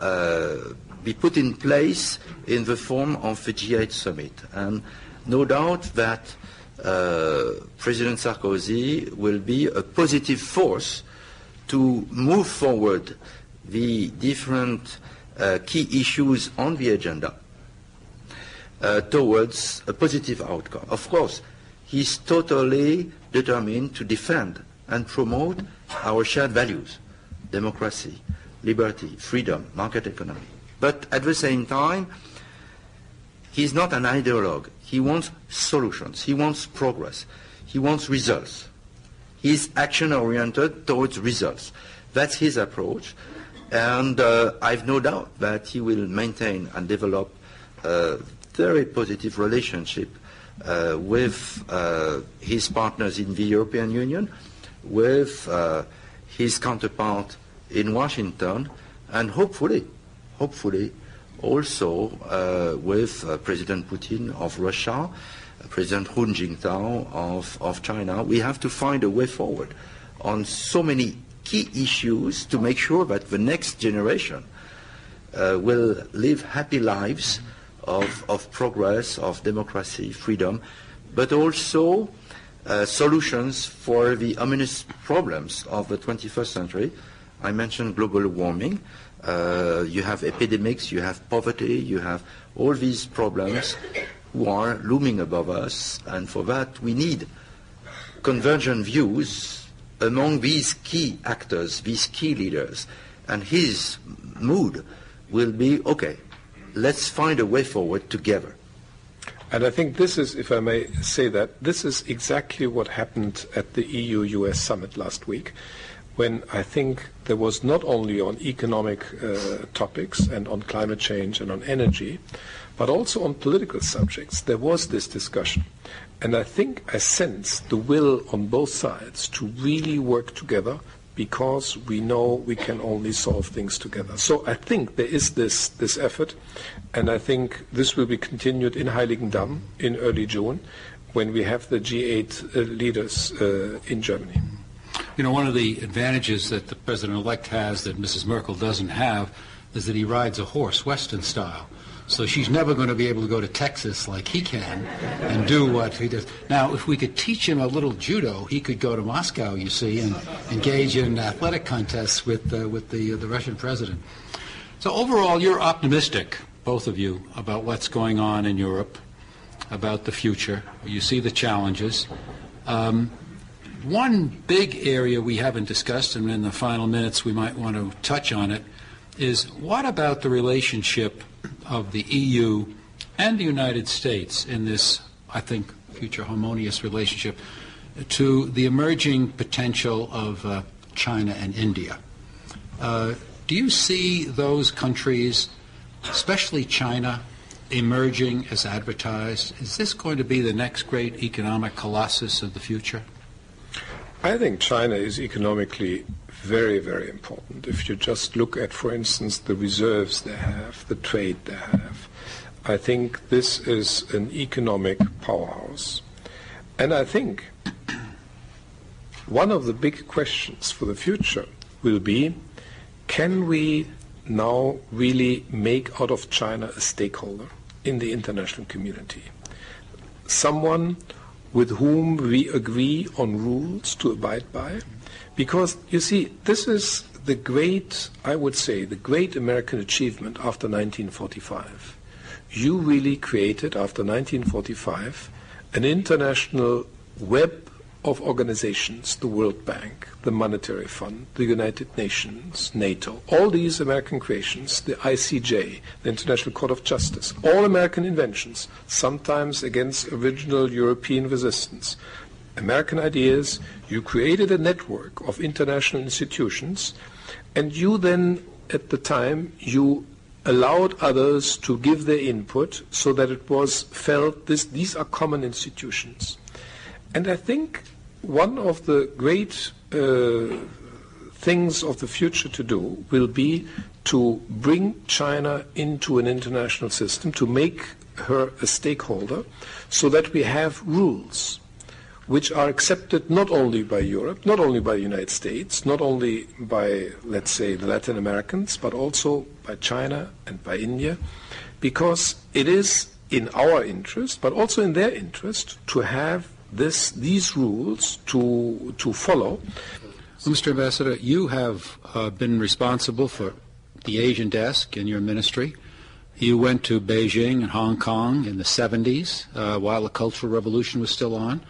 be put in place in the form of the G8 summit. And no doubt that President Sarkozy will be a positive force to move forward the different key issues on the agenda towards a positive outcome. Of course, he's totally determined to defend and promote our shared values: democracy, liberty, freedom, market economy. But at the same time, he's not an ideologue. He wants solutions. He wants progress. He wants results. He's action-oriented towards results. That's his approach. And I've no doubt that he will maintain and develop a very positive relationship with his partners in the European Union, with his counterpart in Washington, and hopefully also with President Putin of Russia, President Hu Jintao of China. We have to find a way forward on so many key issues to make sure that the next generation will live happy lives of progress, of democracy, freedom, but also solutions for the ominous problems of the 21st century. I mentioned global warming. You have epidemics, you have poverty, you have all these problems who are looming above us, and for that we need convergent views among these key actors, these key leaders. And his mood will be, okay, let's find a way forward together. And I think this is, if I may say that, this is exactly what happened at the EU-US summit last week, when I think there was not only on economic topics and on climate change and on energy, but also on political subjects, there was this discussion. And I think I sense the will on both sides to really work together, because we know we can only solve things together. So I think there is this effort, and I think this will be continued in Heiligendamm in early June, when we have the G8 leaders in Germany. You know, one of the advantages that the President-elect has that Mrs. Merkel doesn't have is that he rides a horse, Western style. So she's never going to be able to go to Texas like he can and do what he does. Now, if we could teach him a little judo, he could go to Moscow, you see, and engage in athletic contests with the Russian president. So overall, you're optimistic, both of you, about what's going on in Europe, about the future. You see the challenges. One big area we haven't discussed, and in the final minutes we might want to touch on it, is what about the relationship of the EU and the United States in this, I think, future harmonious relationship to the emerging potential of China and India. Do you see those countries, especially China, emerging as advertised? Is this going to be the next great economic colossus of the future? I think China is economically very, very important. If you just look at, for instance, the reserves they have, the trade they have, I think this is an economic powerhouse. And I think one of the big questions for the future will be, can we now really make out of China a stakeholder in the international community? Someone with whom we agree on rules to abide by? Because, you see, this is the great, I would say, the great American achievement after 1945. You really created, after 1945, an international web of organizations, the World Bank, the Monetary Fund, the United Nations, NATO, all these American creations, the ICJ, the International Court of Justice, all American inventions, sometimes against original European resistance. American ideas, you created a network of international institutions, and you then, at the time, you allowed others to give their input so that it was felt these are common institutions. And I think one of the great things of the future to do will be to bring China into an international system, to make her a stakeholder, so that we have rules which are accepted not only by Europe, not only by the United States, not only by, let's say, the Latin Americans, but also by China and by India, because it is in our interest, but also in their interest, to have these rules to follow. Well, Mr. Ambassador, you have been responsible for the Asian desk in your ministry. You went to Beijing and Hong Kong in the 70s while the Cultural Revolution was still on.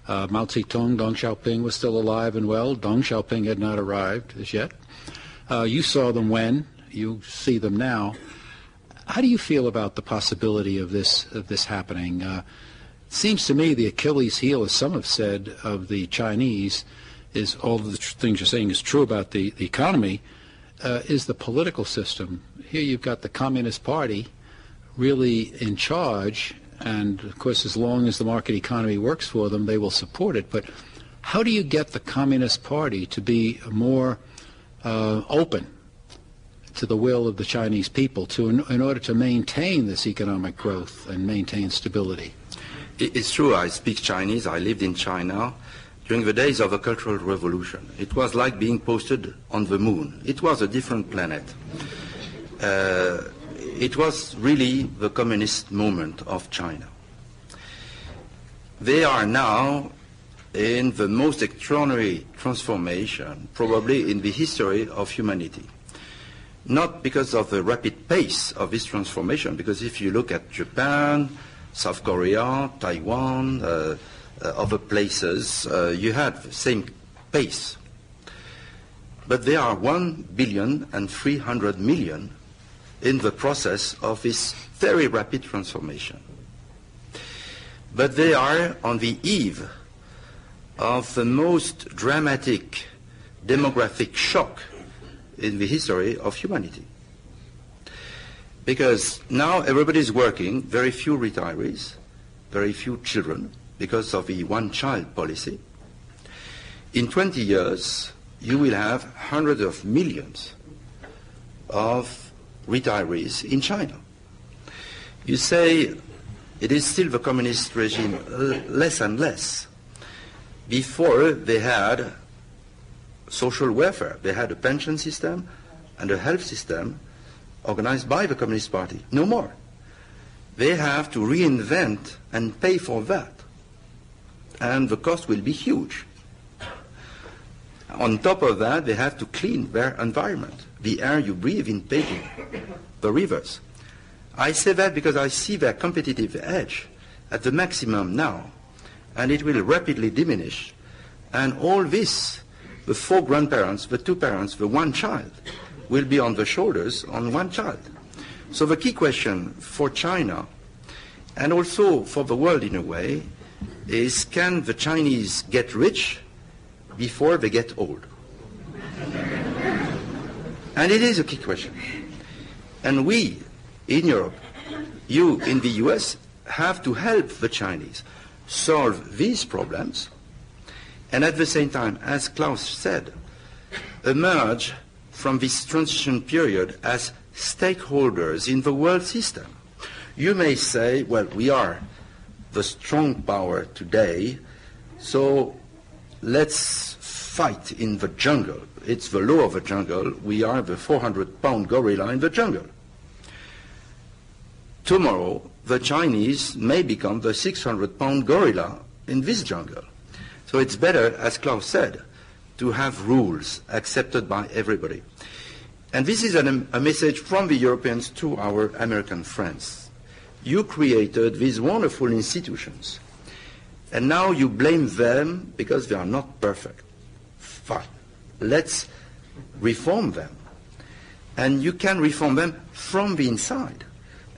Mao Zedong, Deng Xiaoping was still alive and well. Deng Xiaoping had not arrived as yet. You saw them when, you see them now. How do you feel about the possibility of this happening? It seems to me the Achilles heel, as some have said, of the Chinese is all the things you're saying is true about the economy, is the political system. Here you've got the Communist Party really in charge, and of course as long as the market economy works for them, they will support it. But how do you get the Communist Party to be more open to the will of the Chinese people in order to maintain this economic growth and maintain stability? It's true, I speak Chinese. I lived in China during the days of the Cultural Revolution. It was like being posted on the moon. It was a different planet. It was really the communist moment of China. They are now in the most extraordinary transformation probably in the history of humanity. Not because of the rapid pace of this transformation, because if you look at Japan, South Korea, Taiwan, other places, you had the same pace. But there are 1,300,000,000 in the process of this very rapid transformation. But they are on the eve of the most dramatic demographic shock in the history of humanity. Because now everybody is working, very few retirees, very few children, because of the one-child policy. In 20 years, you will have hundreds of millions of retirees in China. You say it is still the communist regime, less and less. Before, they had social welfare. They had a pension system and a health system organized by the Communist Party. No more. They have to reinvent and pay for that. And the cost will be huge. On top of that, they have to clean their environment, the air you breathe in Beijing, the rivers. I say that because I see their competitive edge at the maximum now, and it will rapidly diminish. And all this, the 4 grandparents, the 2 parents, the 1 child, will be on the shoulders on 1 child. So the key question for China, and also for the world in a way, is can the Chinese get rich before they get old? And it is a key question. And we, in Europe, you in the US, have to help the Chinese solve these problems, and at the same time, as Klaus said, emerge from this transition period as stakeholders in the world system. You may say, well, we are the strong power today, so let's fight in the jungle. It's the law of the jungle. We are the 400-pound gorilla in the jungle. Tomorrow, the Chinese may become the 600-pound gorilla in this jungle. So it's better, as Klaus said, to have rules accepted by everybody. And this is a message from the Europeans to our American friends. You created these wonderful institutions, and now you blame them because they are not perfect. Fine. Let's reform them. And you can reform them from the inside.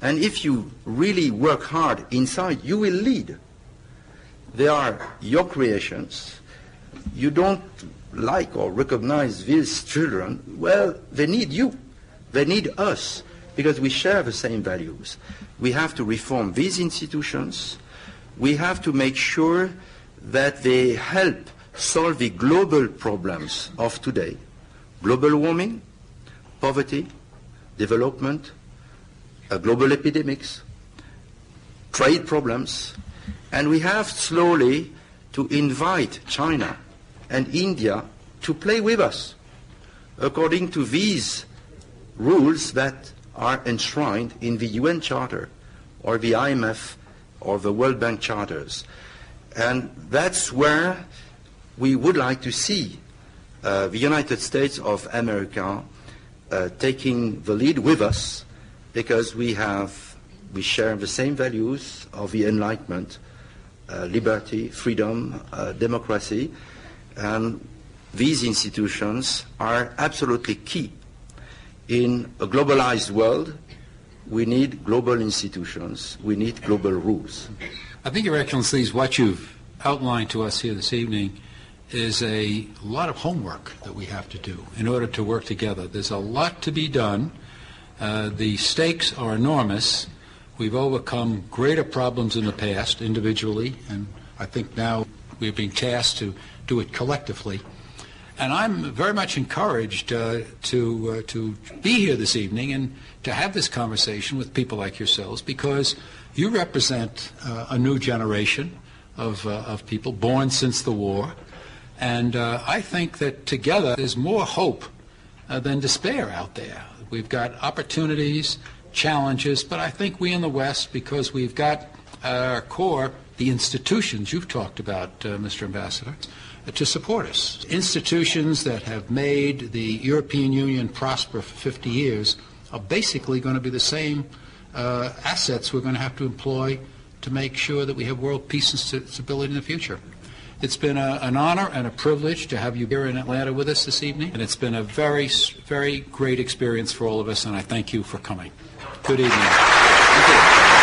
And if you really work hard inside, you will lead. They are your creations. You don't like or recognize these children. Well, they need you. They need us because we share the same values. We have to reform these institutions. We have to make sure that they help solve the global problems of today. Global warming, poverty, development, global epidemics, trade problems, and we have slowly to invite China and India to play with us according to these rules that are enshrined in the UN Charter or the IMF or the World Bank Charters. And that's where we would like to see the United States of America taking the lead with us, because we share the same values of the Enlightenment, liberty, freedom, democracy, and these institutions are absolutely key. In a globalized world, we need global institutions, we need global rules. I think, Your Excellencies, what you've outlined to us here this evening is a lot of homework that we have to do in order to work together. There's a lot to be done. The stakes are enormous. We've overcome greater problems in the past individually, and I think now we're being tasked to do it collectively. And I'm very much encouraged to be here this evening and to have this conversation with people like yourselves, because you represent a new generation of people born since the war. And I think that together there's more hope than despair out there. We've got opportunities, challenges, but I think we in the West, because we've got our core the institutions you've talked about, Mr. Ambassador, to support us. Institutions that have made the European Union prosper for 50 years are basically going to be the same assets we're going to have to employ to make sure that we have world peace and stability in the future. It's been an honor and a privilege to have you here in Atlanta with us this evening, and it's been a very, very great experience for all of us, and I thank you for coming. Good evening. Thank you.